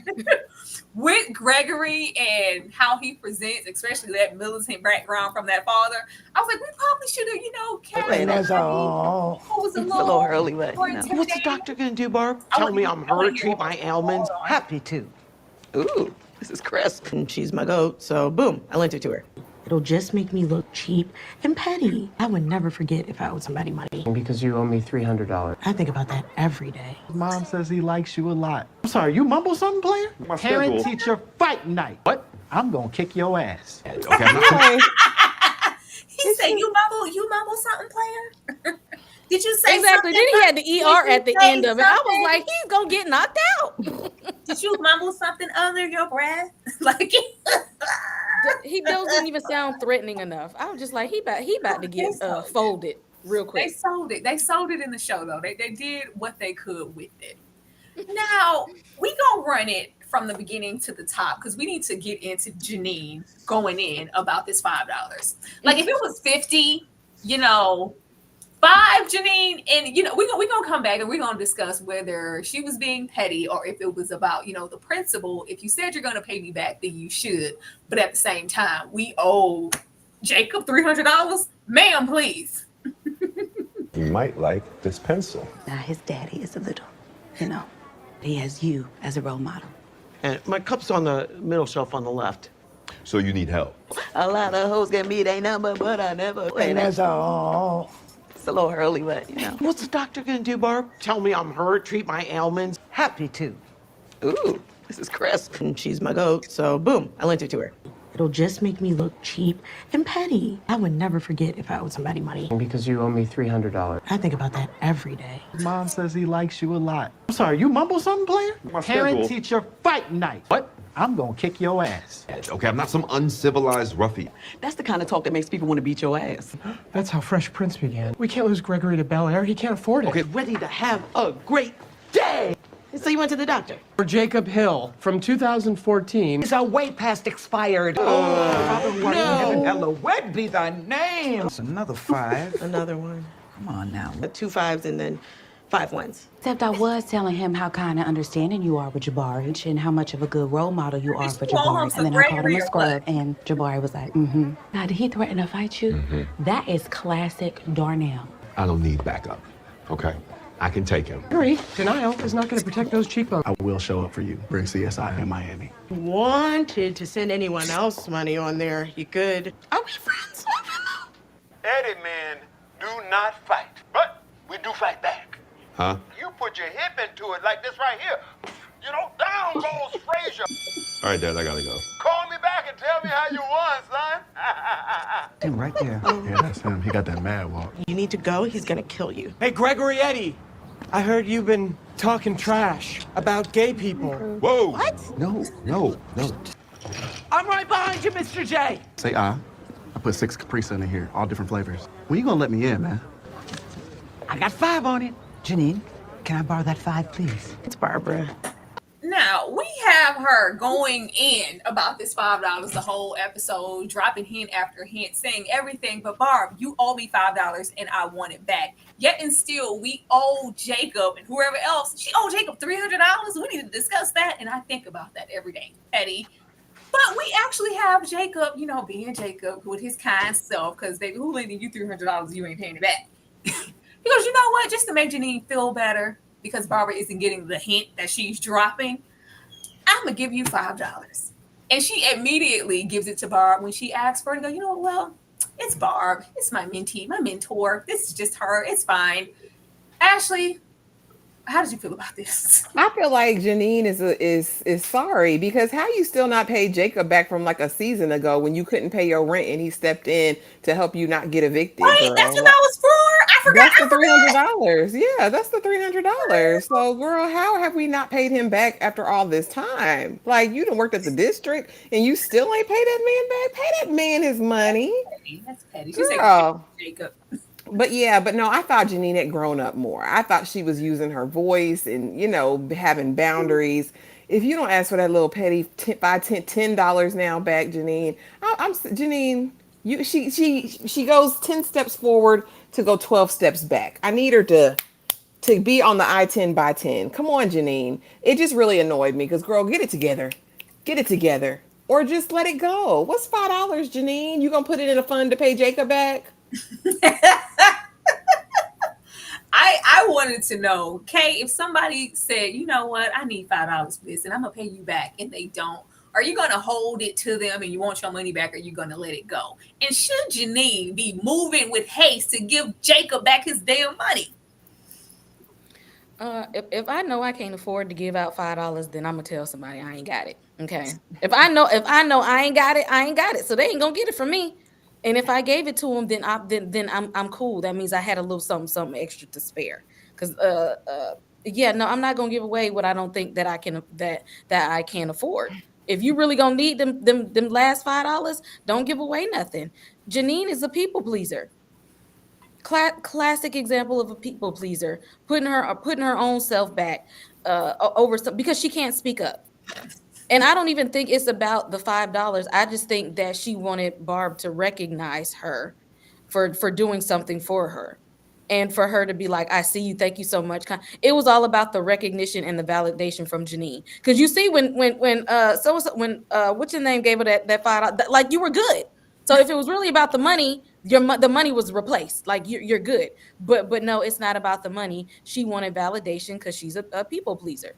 A: with Gregory and how he presents, especially that militant background from that father, I was like, we probably should have, carried
K: That's all.
A: was a
O: It's a little early, but
E: What's the doctor gonna do, Barb? Tell me I'm her to treat my ailments.
O: happy to. Ooh, this is crisp. And she's my goat, so boom, I lent it to her.
N: It'll just make me look cheap and petty. I would never forget if I owed somebody money.
I: Because you owe me $300.
N: I think about that every day.
K: Mom says he likes you a lot.
I: I'm sorry, you mumble something, player?
K: Parent-teacher fight night.
F: What?
K: I'm gonna kick your ass.
F: Okay, I'm not some.
A: He said, you mumble something, player? Did you say
C: exactly?
A: Something?
C: Then he had the ER at the end of it. I was like, he's gonna get knocked out.
A: Did you mumble something under your breath? Like,
C: he doesn't even sound threatening enough. I was just like, he about to get folded real quick.
A: They sold it in the show, though. They did what they could with it. Now we gonna run it from the beginning to the top, because we need to get into Janine going in about this $5. Like, if it was 50, $5, Janine, and we're gonna come back and we're gonna discuss whether she was being petty or if it was about the principle. If you said you're gonna pay me back, then you should. But at the same time, we owe Jacob $300, ma'am, please.
G: You might like this pencil.
H: Now, his daddy is a little, he has you as a role model.
E: And my cup's on the middle shelf on the left.
G: So you need help.
O: A lot of hoes get me, they number, but I never.
K: And that's all.
O: It's a little early, but
E: What's the doctor gonna do, Barb? Tell me I'm her, treat my ailments.
O: happy to. Ooh, this is crisp. And she's my goat, so boom, I lent it to her.
N: It'll just make me look cheap and petty. I would never forget if I owed somebody money.
I: Because you owe me $300.
N: I think about that every day.
K: Mom says he likes you a lot.
I: I'm sorry, you mumble something, player?
K: Parent-teacher fight night.
F: What?
K: I'm gonna kick your ass.
G: Okay, I'm not some uncivilized ruffian.
O: That's the kind of talk that makes people want to beat your ass.
I: That's how Fresh Prince began. We can't lose Gregory to Bel Air. He can't afford it.
E: Okay, ready to have a great day.
O: So you went to the doctor?
I: For Jacob Hill from 2014.
O: It's way past expired.
K: Ella, what be thy name? That's another 5.
O: Another one.
K: Come on now.
O: 2 5s and then 5 1s.
H: Except I was telling him how kind and understanding you are with Jabari and how much of a good role model you are for Jabari. And then I called him a scrub, and Jabari was like, Now, did he threaten to fight you? That is classic Darnell.
G: I don't need backup. Okay? I can take him.
I: Gregory, denial is not going to protect those cheekbones.
M: I will show up for you. Bring CSI in Miami.
E: Wanted to send anyone else money on there, you could.
O: Are we friends?
J: Eddie men do not fight, but we do fight back.
G: Huh?
J: You put your hip into it like this right here. Down goes Frazier.
G: All right, Dad, I gotta go.
J: Call me back and tell me how you won, son.
K: Him right there.
M: Yeah, that's him. He got that mad walk.
E: You need to go, he's gonna kill you.
I: Hey, Gregory, Eddie. I heard you've been talking trash about gay people.
G: Whoa!
O: What?
G: No.
E: I'm right behind you, Mr. J.
M: Say I put 6 Capri Sun in here, all different flavors. When you gonna let me in, man?
K: I got 5 on it. Janine, can I borrow that 5, please?
O: It's Barbara.
A: Now, we have her going in about this $5 the whole episode, dropping hint after hint, saying everything. But Barb, you owe me $5 and I want it back. Yet and still, we owe Jacob and whoever else. She owed Jacob $300. We need to discuss that. And I think about that every day. Petty. But we actually have Jacob, being Jacob with his kind self, because they who lending you $300, you ain't paying it back. He goes, you know what? Just to make Janine feel better, because Barbara isn't getting the hint that she's dropping, I'm gonna give you $5. And she immediately gives it to Barb when she asks for it. And go, well, it's Barb. It's my mentee, my mentor. This is just her. It's fine. Ashley, how did you feel about this?
B: I feel like Janine is sorry, because how you still not paid Jacob back from like a season ago when you couldn't pay your rent and he stepped in to help you not get evicted,
A: Right,
B: girl.
A: that's what that was for. I forgot.
B: That's the $300. Yeah, that's the $300. So, girl, how have we not paid him back after all this time? Like, you done worked at the district and you still ain't paid that man back. Pay that man his money.
A: That's petty.
B: She
A: said, Jacob.
B: But no, I thought Janine had grown up more. I thought she was using her voice and, having boundaries. If you don't ask for that little petty $10 now back, Janine, I'm Janine. She goes 10 steps forward to go 12 steps back. I need her to be on the I-10 by 10. Come on, Janine. It just really annoyed me because, girl, get it together. Get it together. Or just let it go. What's $5, Janine? You gonna put it in a fund to pay Jacob back?
A: I wanted to know, Kay, if somebody said, you know what, I need $5 for this and I'm gonna pay you back, and they don't, are you gonna hold it to them and you want your money back, or are you gonna let it go? And should Janine be moving with haste to give Jacob back his damn money?
C: If I know I can't afford to give out $5, then I'm gonna tell somebody I ain't got it. Okay. If I know I ain't got it, I ain't got it. So they ain't gonna get it from me. And if I gave it to them, then I'm cool. That means I had a little something extra to spare. Because I'm not gonna give away what I don't think that I can that I can't afford. If you really gonna need them last $5, don't give away nothing. Janine is a people pleaser. Classic example of a people pleaser, putting her own self back over some, because she can't speak up. And I don't even think it's about the $5. I just think that she wanted Barb to recognize her for doing something for her, and for her to be like, I see you, thank you so much. It was all about the recognition and the validation from Janine. Because you see, when what's your name gave her that $5, like, you were good. So if it was really about the money, the money was replaced. Like, you're good. But no, it's not about the money. She wanted validation because she's a people pleaser.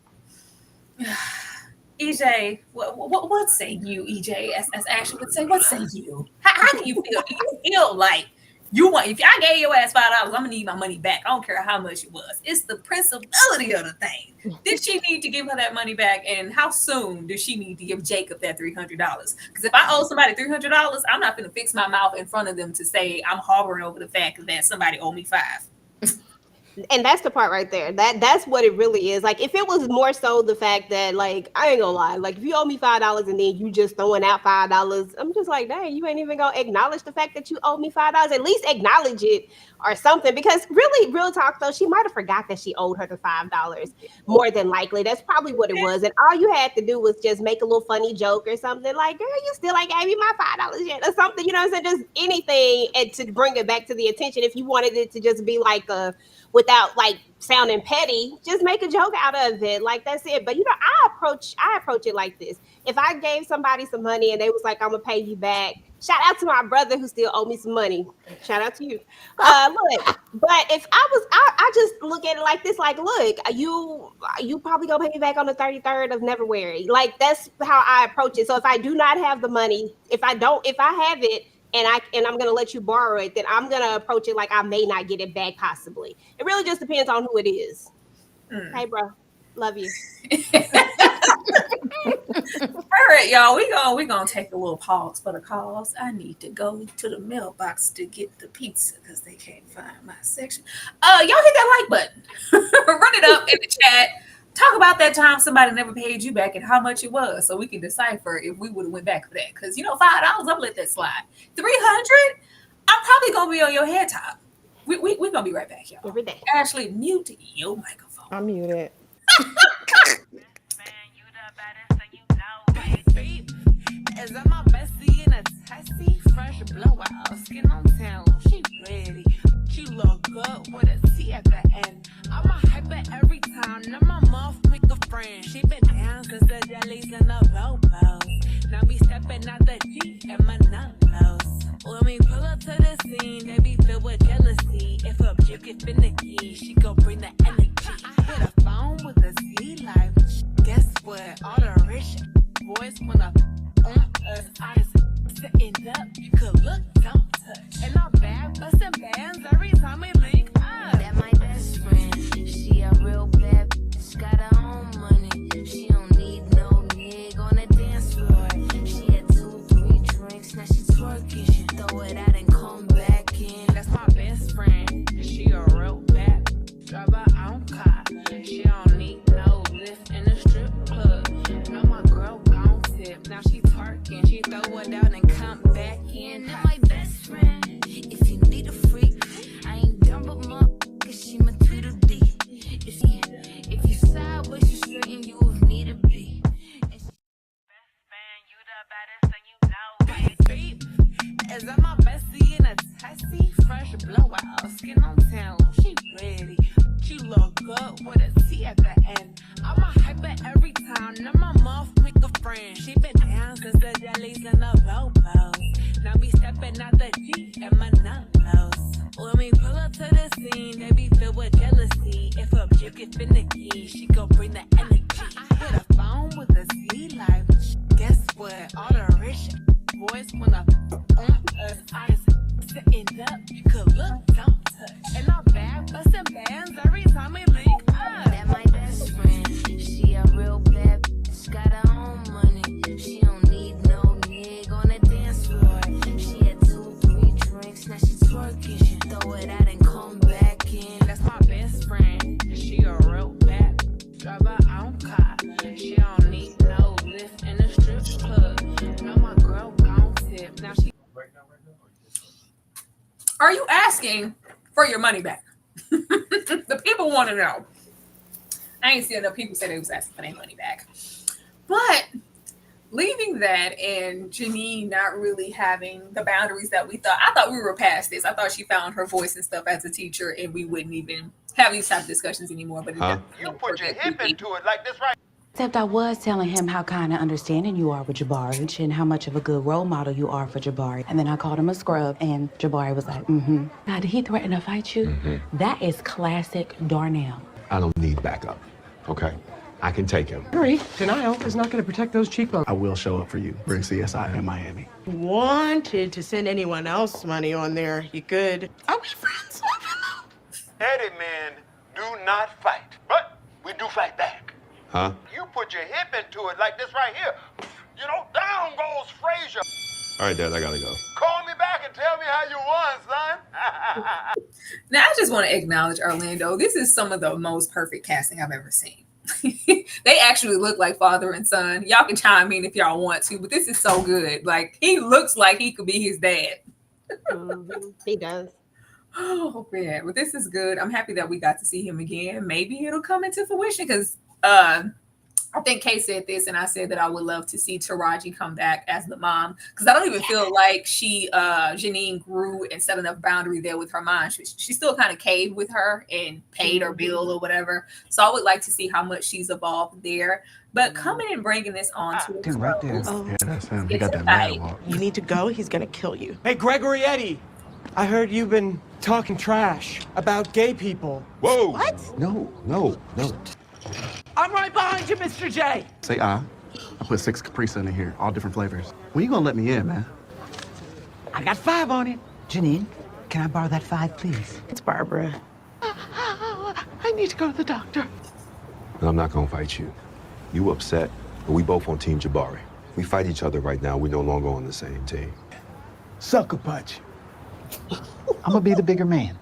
A: EJ, what say you, EJ? As Ashley would say, what say you? How do you feel? Do you feel like you want? If I gave your ass $5, I'm gonna need my money back. I don't care how much it was. It's the principality of the thing. Did she need to give her that money back, and how soon does she need to give Jacob that $300? Because if I owe somebody $300, I'm not gonna fix my mouth in front of them to say I'm harboring over the fact that somebody owed me $5.
D: And that's the part right there. That's what it really is. Like, if it was more so the fact that, like, I ain't gonna lie, like, if you owe me $5 and then you just throwing out $5, I'm just like, dang, you ain't even gonna acknowledge the fact that you owe me $5. At least acknowledge it or something. Because really, real talk though, she might have forgot that she owed her the $5. More than likely, that's probably what it was. And all you had to do was just make a little funny joke or something, like, girl, you still ain't gave me my $5 yet, or something. You know what I'm saying? Just anything, and to bring it back to the attention. If you wanted it to just be like without like sounding petty, just make a joke out of it. Like, that's it. But I approach it like this. If I gave somebody some money and they was like, I'm gonna pay you back, shout out to my brother who still owe me some money. Shout out to you. Look, but if I just look at it like this, like, look, you probably gonna pay me back on the 33rd of February. Like, that's how I approach it. So if I do not have the money, if I have it, and I'm gonna let you borrow it, then I'm gonna approach it like I may not get it back possibly. It really just depends on who it is. Hey, bro, love you.
A: All right, y'all, we gonna take a little pause for the calls. I need to go to the mailbox to get the pizza because they can't find my section. Y'all hit that like button, run it up in the chat. Talk about that time somebody never paid you back and how much it was, so we can decipher if we would have went back for that. Because $5, I'm gonna let that slide. $300, I'm probably gonna be on your head top. We're gonna be right back, y'all.
D: Every day.
A: Ashley, mute your microphone.
B: I'm muted.
L: Is that my bestie in a tessie? Fresh blowout, skin on town, she ready. She look good with a T at the end. I'm a hyper every time, now my mouth make a friend. She been down since the jellies and the bobos. Now me on us. I just sitting up. You could look, don't touch. And I'm bad, busting bands every time we link up. That my best friend. She a real bad bitch, got her own money. She don't need no nigga on the dance floor. She had 2-3 drinks, now she twerking. She throw it out and come back in. That's my best friend. She a real bad bitch, drive her own car. She don't need no lift in the strip club. Now my girl gon' tip, now she twerking. She throw it out and come back in. That's my best friend. If you need a freak, I ain't dumb but motherfucker, she my Tweedledee. If you sideways, you straight and you with me to be. And she best fan, you the baddest and you know it. Is that my bestie in a taxi? Fresh blowout, skin on town, she ready. She look good with a T at the end. I'm a hyper every time, now my mouth make a friend. She been down since the jellies and the bobos. Now me stepping out the G and my numbers. When we pull up to the scene, they be filled with jealousy. If a chick is finicky, she gon' bring the energy. I hit a phone with a C like, guess what? All the rich boys wanna on us. I just sitting up, you could look, don't touch. And I'm bad, busting bands every time we link up. That my best friend, she a real bad bitch, got her own money. She don't need no nigga on the dance floor. She had 2-3 drinks, now she twerking. She throw it out and come back in. That's my best friend, she a real bad bitch, drive her own car. She don't need no lift in the strip club. Now my girl gon' tip, now she.
A: Are you asking for your money back? The people want to know. I ain't seen enough people say they was asking for their money back. But leaving that and Janine not really having the boundaries that we thought, I thought we were past this. I thought she found her voice and stuff as a teacher and we wouldn't even have these type of discussions anymore. But
J: You put your hip into it like this right.
H: Except I was telling him how kind of understanding you are with Jabari and how much of a good role model you are for Jabari. And then I called him a scrub, and Jabari was like, mm-hmm. Now, did he threaten to fight you?
G: Mm-hmm.
H: That is classic Darnell.
G: I don't need backup, okay? I can take him.
I: Hurry, denial is not going to protect those cheekbones.
M: I will show up for you. Bring CSI in Miami.
E: Wanted to send anyone else money on there, you could. Are we friends?
J: Eddie men do not fight, but we do fight back.
G: Huh?
J: You put your hip into it like this right here. You know, down goes Frazier.
G: All right, Dad, I gotta go.
J: Call me back and tell me how you won, son.
A: now I just want to acknowledge Orlando. This is some of the most perfect casting I've ever seen. They actually look like father and son. Y'all can chime in if y'all want to, but this is so good. Like, he looks like he could be his dad.
D: He does.
A: Oh man, but this is good. I'm happy that we got to see him again. Maybe it'll come into fruition because I think Kay said this, and I said that I would love to see Taraji come back as the mom because I don't even feel like Janine grew and set enough boundary there with her mom. She still kind of caved with her and paid her bill or whatever. So I would like to see how much she's evolved there. But coming and bringing this on to
M: Right there.
E: Oh.
M: Yeah, that's him. He
A: It's
M: got that
A: a
M: mad
A: fight.
M: walk.
E: You need to go, he's gonna kill you.
I: Hey, Gregory Eddie, I heard you've been talking trash about gay people.
G: Whoa!
E: What?
G: No.
F: I'm right behind you, Mr. J.
M: Say I put 6 Capri Sun in here, all different flavors. When you gonna let me in, man?
K: I got 5 on it. Janine, can I borrow that 5, please?
E: It's Barbara.
F: I need to go to the doctor.
G: And I'm not gonna fight you. You upset, but we both on Team Jabari. We fight each other right now. We're no longer on the same team.
K: Sucker punch. I'm gonna be the bigger man.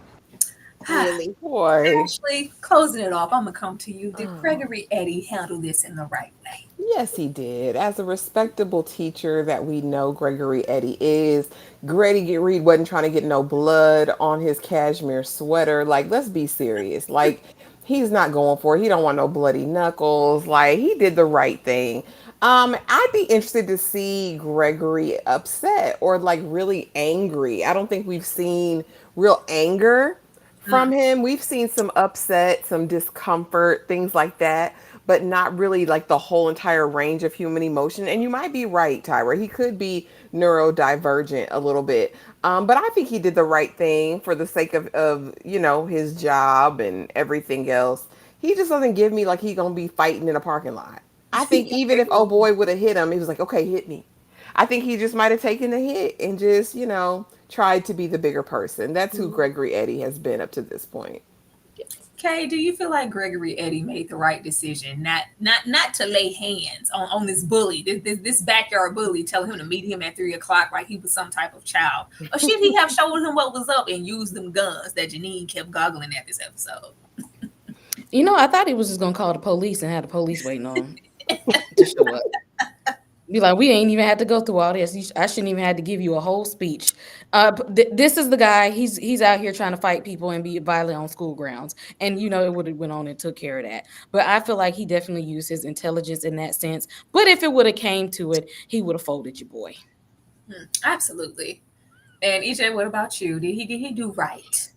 D: Really?
B: Boy.
A: Actually, closing it off, I'm gonna come to you. Did Gregory Eddie handle this in the right way?
B: Yes, he did. As a respectable teacher that we know Gregory Eddie is, Gregory wasn't trying to get no blood on his cashmere sweater. Like, let's be serious. Like, he's not going for it. He don't want no bloody knuckles. Like, he did the right thing. I'd be interested to see Gregory upset or like really angry. I don't think we've seen real anger from him. We've seen some upset, some discomfort, things like that, but not really like the whole entire range of human emotion. And you might be right, Tyra. He could be neurodivergent a little bit. But I think he did the right thing for the sake of you know, his job and everything else. He just doesn't give me like he gonna be fighting in a parking lot. I think even if oh boy would have hit him, he was like, okay, hit me. I think he just might have taken the hit and just, tried to be the bigger person. That's who Gregory Eddie has been up to this point.
A: Kay, do you feel like Gregory Eddie made the right decision, not to lay hands on this bully, this backyard bully, telling him to meet him at 3 o'clock like he was some type of child, or should he have showed him what was up and used them guns that Janine kept goggling at this episode?
C: I thought he was just gonna call the police and have the police waiting on him to show up. Be like, we ain't even had to go through all this. I shouldn't even had to give you a whole speech. This is the guy. He's out here trying to fight people and be violent on school grounds, and it would have went on and took care of that. But I feel like he definitely used his intelligence in that sense. But if it would have came to it, he would have folded your boy.
A: Absolutely. And EJ, what about you? Did he do right?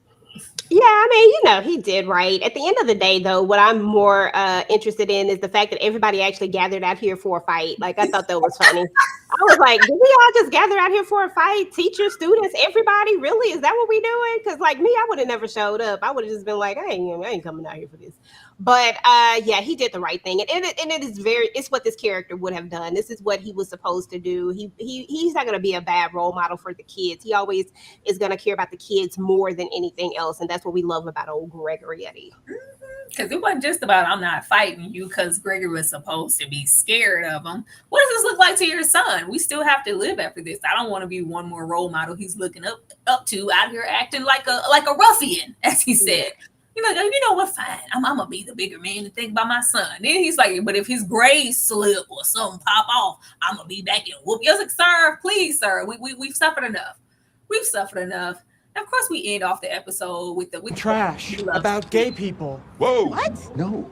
D: Yeah, I mean, he did right. At the end of the day, though, what I'm more interested in is the fact that everybody actually gathered out here for a fight. Like, I thought that was funny. I was like, did we all just gather out here for a fight? Teachers, students, everybody? Really? Is that what we doing? Because, like, me, I would have never showed up. I would have just been like, I ain't coming out here for this. But yeah, he did the right thing, and it's what this character would have done. This is what he was supposed to do. He's not going to be a bad role model for the kids. He always is going to care about the kids more than anything else, and that's what we love about old Gregory Eddie.
A: Because it wasn't just about I'm not fighting you because Gregory was supposed to be scared of him. What does this look like to your son? We still have to live after this. I don't want to be one more role model he's looking up to out here acting like a ruffian, as he said. You know what? Fine. I'm gonna be the bigger man to think about my son. Then he's like, but if his grades slip or something pop off, I'm gonna be back and whoop you. I was like, sir, please, sir. We've suffered enough. We've suffered enough. And of course, we end off the episode with
I: trash about gay people.
G: Whoa!
F: What?
G: No.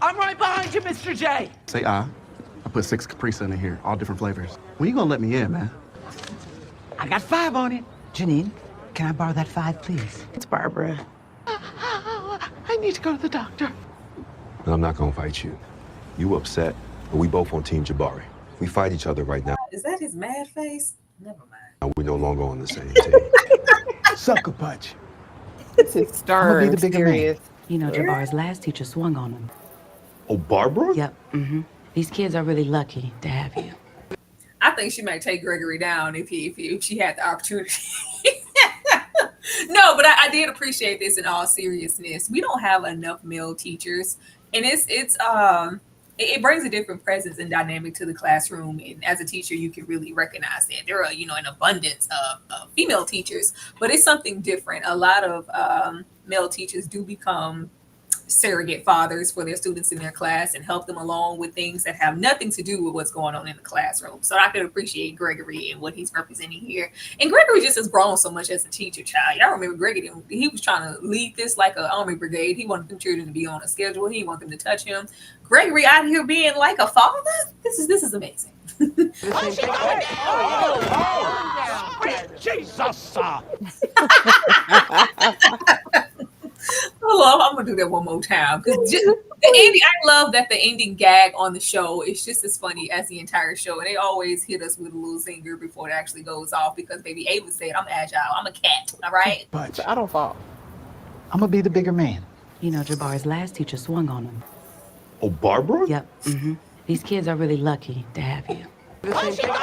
F: I'm right behind you, Mr. J.
M: Say I put 6 Capri Sun in here, all different flavors. When you gonna let me in, man?
K: I got 5 on it. Janine, can I borrow that 5, please?
O: It's Barbara.
K: I need to go to the doctor.
G: And I'm not gonna fight you. You upset, but we both on Team Jabari. We fight each other right now.
A: Is that his mad face? Never mind.
G: We're no longer on the same team.
K: Sucker punch.
B: It's his stern,
K: I'm gonna be the bigger
B: serious.
K: man.
H: Jabari's last teacher swung on him.
G: Oh, Barbara?
H: Yep. These kids are really lucky to have you.
A: I think she might take Gregory down if she had the opportunity. No, but I did appreciate this in all seriousness. We don't have enough male teachers, and it brings a different presence and dynamic to the classroom. And as a teacher, you can really recognize that there are an abundance of female teachers, but it's something different. A lot of male teachers do become surrogate fathers for their students in their class and help them along with things that have nothing to do with what's going on in the classroom. So I could appreciate Gregory and what he's representing here. And Gregory just has grown so much as a teacher, child. Y'all remember Gregory, he was trying to lead this like an army brigade. He wanted them children to be on a schedule. He wanted them to touch him. Gregory out here being like a father. This is amazing.
J: Jesus!
A: I'm gonna do that one more time because the ending. I love that the ending gag on the show is just as funny as the entire show, and they always hit us with a little zinger before it actually goes off because baby Ava said, "I'm agile. I'm a cat. All right."
K: But
B: I don't fall.
K: I'm gonna be the bigger man.
H: Jabari's last teacher swung on him.
G: Oh, Barbara?
H: Yep. These kids are really lucky to have you.
J: Jesus!
A: Girl,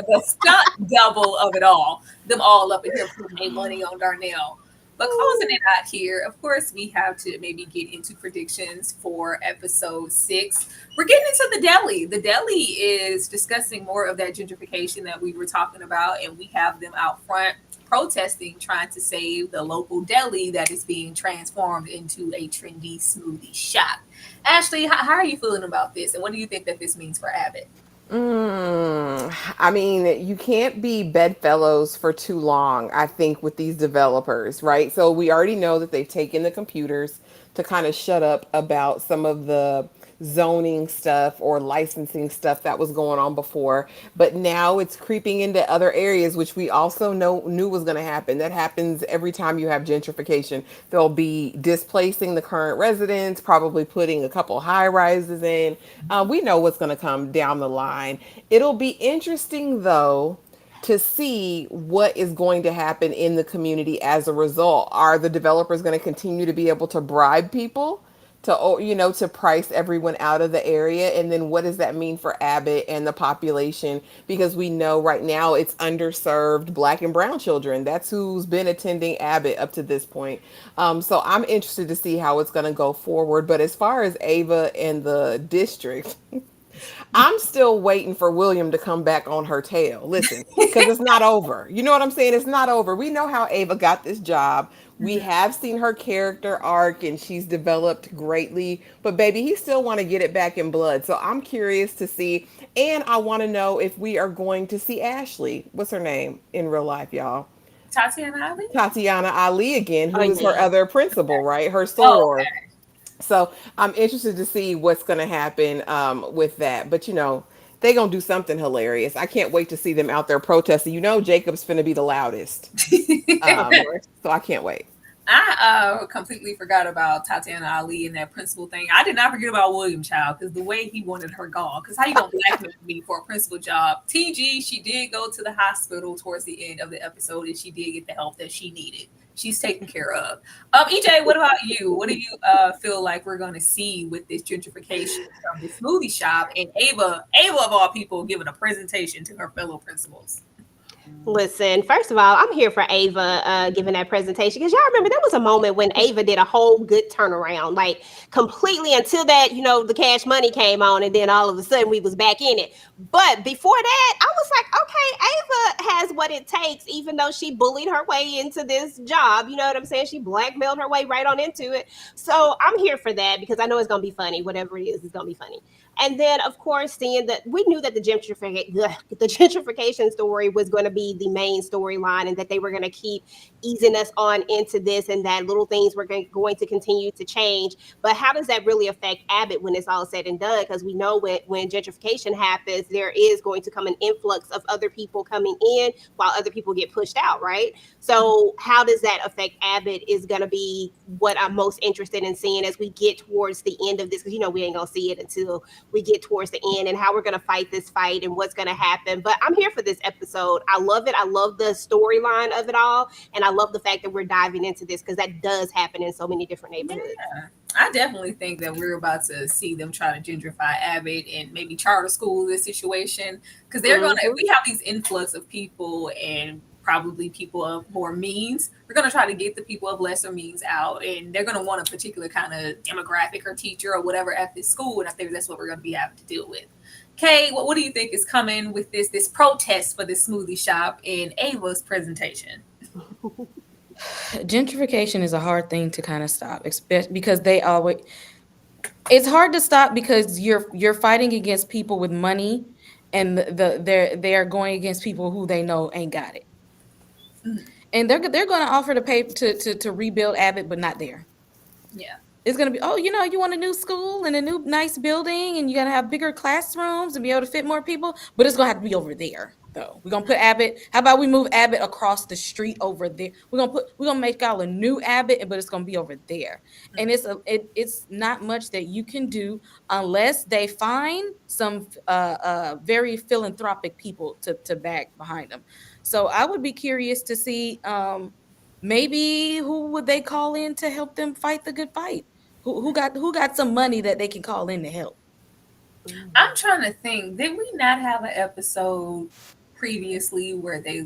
A: the stunt double of it all. Them all up in here putting their money on Darnell. But closing it out here, of course, we have to maybe get into predictions for episode 6. We're getting into the deli. The deli is discussing more of that gentrification that we were talking about, and we have them out front protesting, trying to save the local deli that is being transformed into a trendy smoothie shop. Ashley, how are you feeling about this? And what do you think that this means for Abbott?
B: I mean, you can't be bedfellows for too long, I think, with these developers, right? So we already know that they've taken the computers to kind of shut up about some of the zoning stuff or licensing stuff that was going on before, but now it's creeping into other areas, which we also knew was going to happen. That happens every time you have gentrification. They'll be displacing the current residents, probably putting a couple high rises in. We know what's going to come down the line. It'll be interesting though to see what is going to happen in the community as a result. Are the developers going to continue to be able to bribe people to, to price everyone out of the area? And then what does that mean for Abbott and the population? Because we know right now it's underserved Black and brown children. That's who's been attending Abbott up to this point. So I'm interested to see how it's going to go forward. But as far as Ava and the district, I'm still waiting for William to come back on her tail. Listen, because it's not over. You know what I'm saying? It's not over. We know how Ava got this job. We have seen her character arc and she's developed greatly. But baby, he still want to get it back in blood. So I'm curious to see. And I want to know if we are going to see Ashley. What's her name in real life, y'all?
A: Tatiana Ali?
B: Tatiana Ali again, who is her
A: yeah.
B: other principal, right? Her soror. So I'm interested to see what's going to happen with that. But, they going to do something hilarious. I can't wait to see them out there protesting. Jacob's finna be the loudest. So I can't wait.
A: I completely forgot about Tatiana Ali and that principal thing. I did not forget about William Child because the way he wanted her gone. Because how you gonna blackmail me for a principal job? TG, she did go to the hospital towards the end of the episode and she did get the help that she needed. She's taken care of. EJ, what about you? What do you feel like we're going to see with this gentrification from the smoothie shop and Ava of all people giving a presentation to her fellow principals?
D: Listen, first of all, I'm here for Ava giving that presentation because y'all remember there was a moment when Ava did a whole good turnaround, like completely until that, the cash money came on and then all of a sudden we was back in it. But before that, I was like, okay, Ava has what it takes, even though she bullied her way into this job. You know what I'm saying? She blackmailed her way right on into it. So I'm here for that because I know it's going to be funny. Whatever it is, it's going to be funny. And then, of course, seeing that we knew that the gentrification story was going to be the main storyline and that they were going to keep easing us on into this and that little things were going to continue to change. But how does that really affect Abbott when it's all said and done? Because we know when gentrification happens, there is going to come an influx of other people coming in while other people get pushed out, right? So how does that affect Abbott is going to be what I'm most interested in seeing as we get towards the end of this, because we ain't going to see it until we get towards the end and how we're going to fight this fight and what's going to happen. But I'm here for this episode. I love it. I love the storyline of it all. And I love the fact that we're diving into this because that does happen in so many different neighborhoods.
A: Yeah. I definitely think that we're about to see them try to gentrify Abbott and maybe charter school this situation because they're going to, if we have these influx of people and probably people of more means, we're going to try to get the people of lesser means out and they're going to want a particular kind of demographic or teacher or whatever at this school. And I think that's what we're going to be having to deal with. Kay, what do you think is coming with this protest for this smoothie shop and Ava's presentation?
C: Gentrification is a hard thing to kind of stop, especially because it's hard to stop because you're fighting against people with money and they're going against people who they know ain't got it. Mm-hmm. And they're going to offer to pay to rebuild Abbott, but not there.
A: Yeah.
C: It's going to be, you want a new school and a new nice building and you're going to have bigger classrooms and be able to fit more people, but it's going to have to be over there though. We're going to put Abbott. How about we move Abbott across the street over there? We're going to make out a new Abbott, but it's going to be over there. And it's not much that you can do unless they find some very philanthropic people to back behind them. So I would be curious to see maybe who would they call in to help them fight the good fight? Who got some money that they can call in to help?
A: I'm trying to think. Did we not have an episode previously where they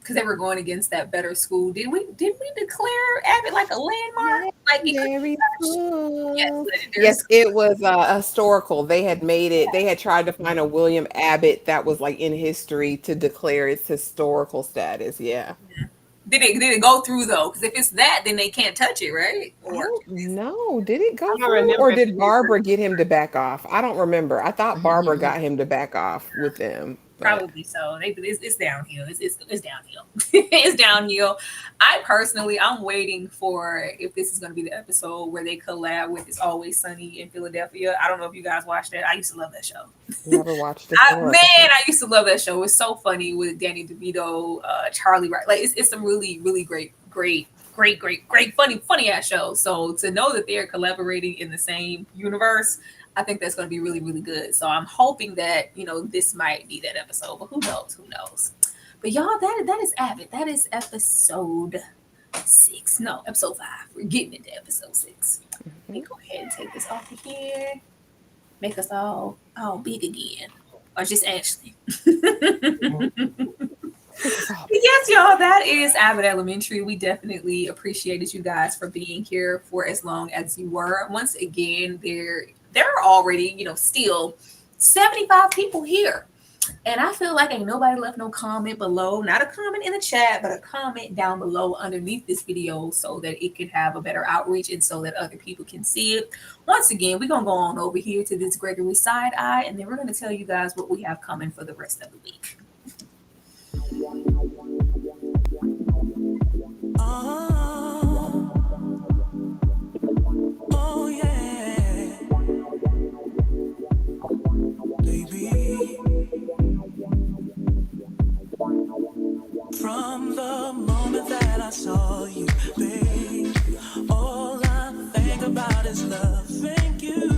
A: because they were going against that better school? Did we declare Abbott like a landmark?
B: Very cool. Yes, it was historical. They had made it. They had tried to find a William Abbott that was in history to declare its historical status. Yeah.
A: Did it go through though? Because if it's that, then they can't touch it, right?
B: No, did it go through? Or did Barbara get him to back off? I don't remember. I thought Barbara got him to back off with them.
A: Probably so. It's downhill. It's downhill. It's downhill. I'm waiting for if this is going to be the episode where they collab with It's Always Sunny in Philadelphia. I don't know if you guys watched that. I used to love that show.
B: Never watched it.
A: I used to love that show. It's so funny with Danny DeVito, Charlie Wright. It's some really, really great, funny ass show. So to know that they're collaborating in the same universe, I think that's going to be really, really good. So I'm hoping that, this might be that episode, but who knows? But y'all, that is Abbott. That is episode 6. No, episode 5. We're getting into episode 6. Let me go ahead and take this off of here. Make us all big again. Or just Ashley. Yes, y'all, that is Abbott Elementary. We definitely appreciated you guys for being here for as long as you were. Once again, there are already, still 75 people here. And I feel like ain't nobody left no comment below, not a comment in the chat, but a comment down below underneath this video so that it could have a better outreach and so that other people can see it. Once again, we're going to go on over here to this Gregory side eye, and then we're going to tell you guys what we have coming for the rest of the week.
L: Oh yeah, baby. From the moment that I saw you, babe, all I think about is loving you.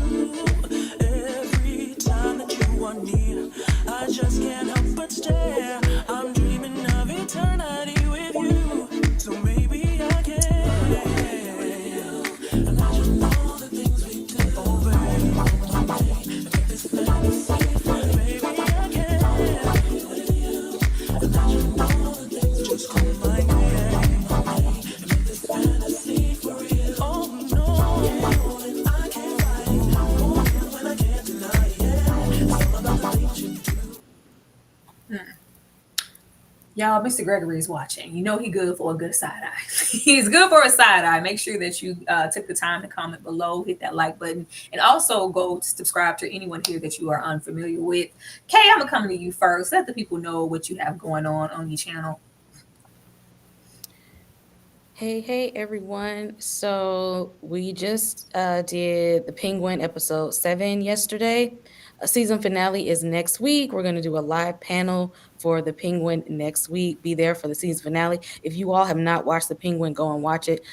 L: Every time that you are near, I just can't help but stare. I'm dreaming of eternity with you, so maybe I can. Imagine all the things we did over this fantasy. Maybe I can. With you, imagine all the things just call my name. Make this fantasy for real. Oh no, I can't fight it. Oh, when I can't deny it. It's all about the things you do.
A: Y'all, Mr. Gregory is watching. You know he good for a good side eye. He's good for a side eye. Make sure that you took the time to comment below, hit that like button, and also go subscribe to anyone here that you are unfamiliar with. Kay, I'm coming to you first. Let the people know what you have going on your channel.
C: Hey everyone. So we just did the Penguin episode 7 yesterday. A season finale is next week. We're going to do a live panel for the Penguin next week. Be there for the season finale. If you all have not watched the Penguin, go and watch it.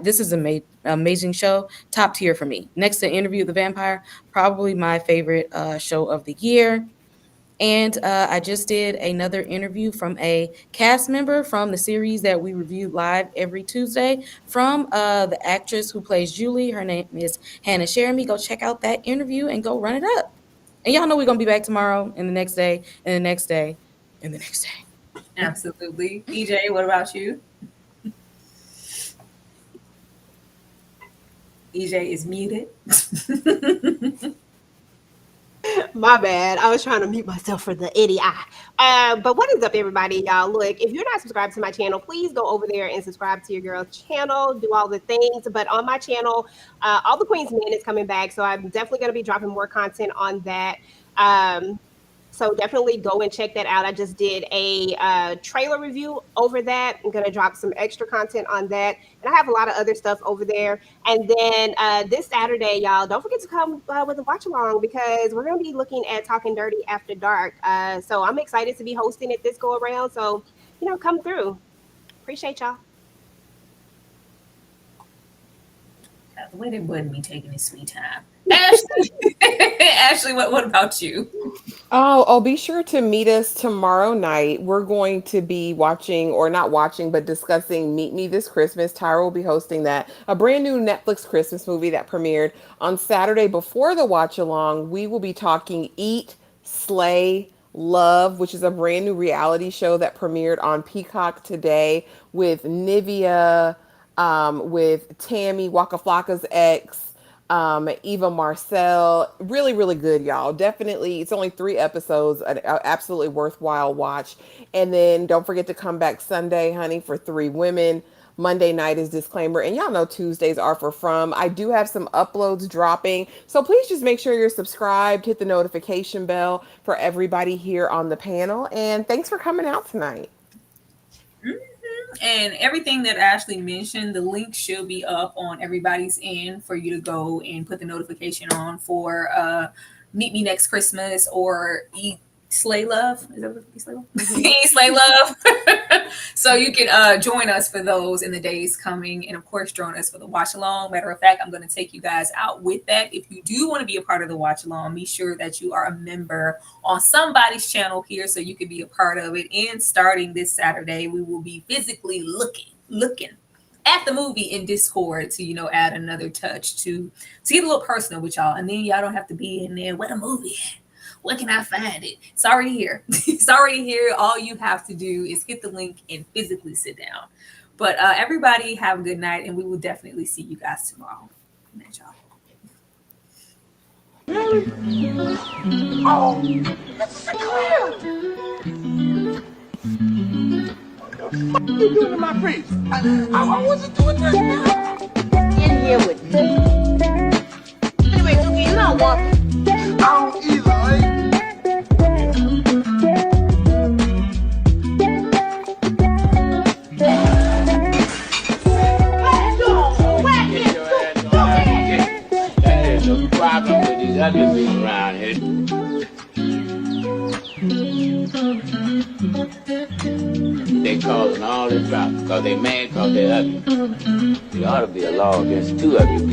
C: This is an amazing show. Top tier for me. Next to Interview with the Vampire, probably my favorite show of the year. And I just did another interview from a cast member from the series that we review live every Tuesday from the actress who plays Julie. Her name is Hannah Jeremy. Go check out that interview and go run it up. And y'all know we're going to be back tomorrow and the next day and the next day and the next day.
A: Absolutely. EJ, what about you? EJ is muted.
D: My bad. I was trying to mute myself for the itty eye. But what is up, everybody? Y'all, look, if you're not subscribed to my channel, please go over there and subscribe to your girl's channel. Do all the things. But on my channel, All the Queen's Men is coming back. So I'm definitely going to be dropping more content on that. So definitely go and check that out. I just did a trailer review over that. I'm going to drop some extra content on that. And I have a lot of other stuff over there. And then this Saturday, y'all, don't forget to come with a watch along because we're going to be looking at Talking Dirty After Dark. So I'm excited to be hosting it this go around. So, come through. Appreciate y'all.
A: The way they wouldn't be taking his sweet time. Ashley, Ashley, what about you?
B: Oh, be sure to meet us tomorrow night. We're going to be watching, or not watching, but discussing Meet Me This Christmas. Tyra will be hosting that, a brand new Netflix Christmas movie that premiered on Saturday before the watch along. We will be talking Eat, Slay, Love, which is a brand new reality show that premiered on Peacock today with Nivea, with Tammy, Waka Flocka's ex, Eva Marcel. Really, really good, y'all. Definitely. It's only 3 episodes, an absolutely worthwhile watch. And then don't forget to come back Sunday, honey, for 3 Women. Monday night is Disclaimer. And y'all know Tuesdays are for From. I do have some uploads dropping. So please just make sure you're subscribed. Hit the notification bell for everybody here on the panel. And thanks for coming out tonight.
A: And everything that Ashley mentioned, the link should be up on everybody's end for you to go and put the notification on for Meet Me Next Christmas or Eat, Slay Love. Is that what it's Slay Love? Slay Love. So you can join us for those in the days coming. And of course, join us for the watch along. Matter of fact, I'm going to take you guys out with that. If you do want to be a part of the watch along, be sure that you are a member on somebody's channel here so you can be a part of it. And starting this Saturday, we will be physically looking at the movie in Discord to, you know, add another touch to get a little personal with y'all. And then y'all don't have to be in there, what a movie at? Where can I find it? It's already here. It's already here. All you have to do is hit the link and physically sit down. But everybody have a good night, and we will definitely see you guys tomorrow. Good night, y'all.
J: Oh, Mr. Clear! What you doing in my face? I wasn't doing nothing.
P: In here with me. Anyway, Dookie, you don't want me.
J: I don't either,
Q: There's no problem with these other people around here. They causing all this trouble because they mad because they're ugly. There ought to be a law against two of you.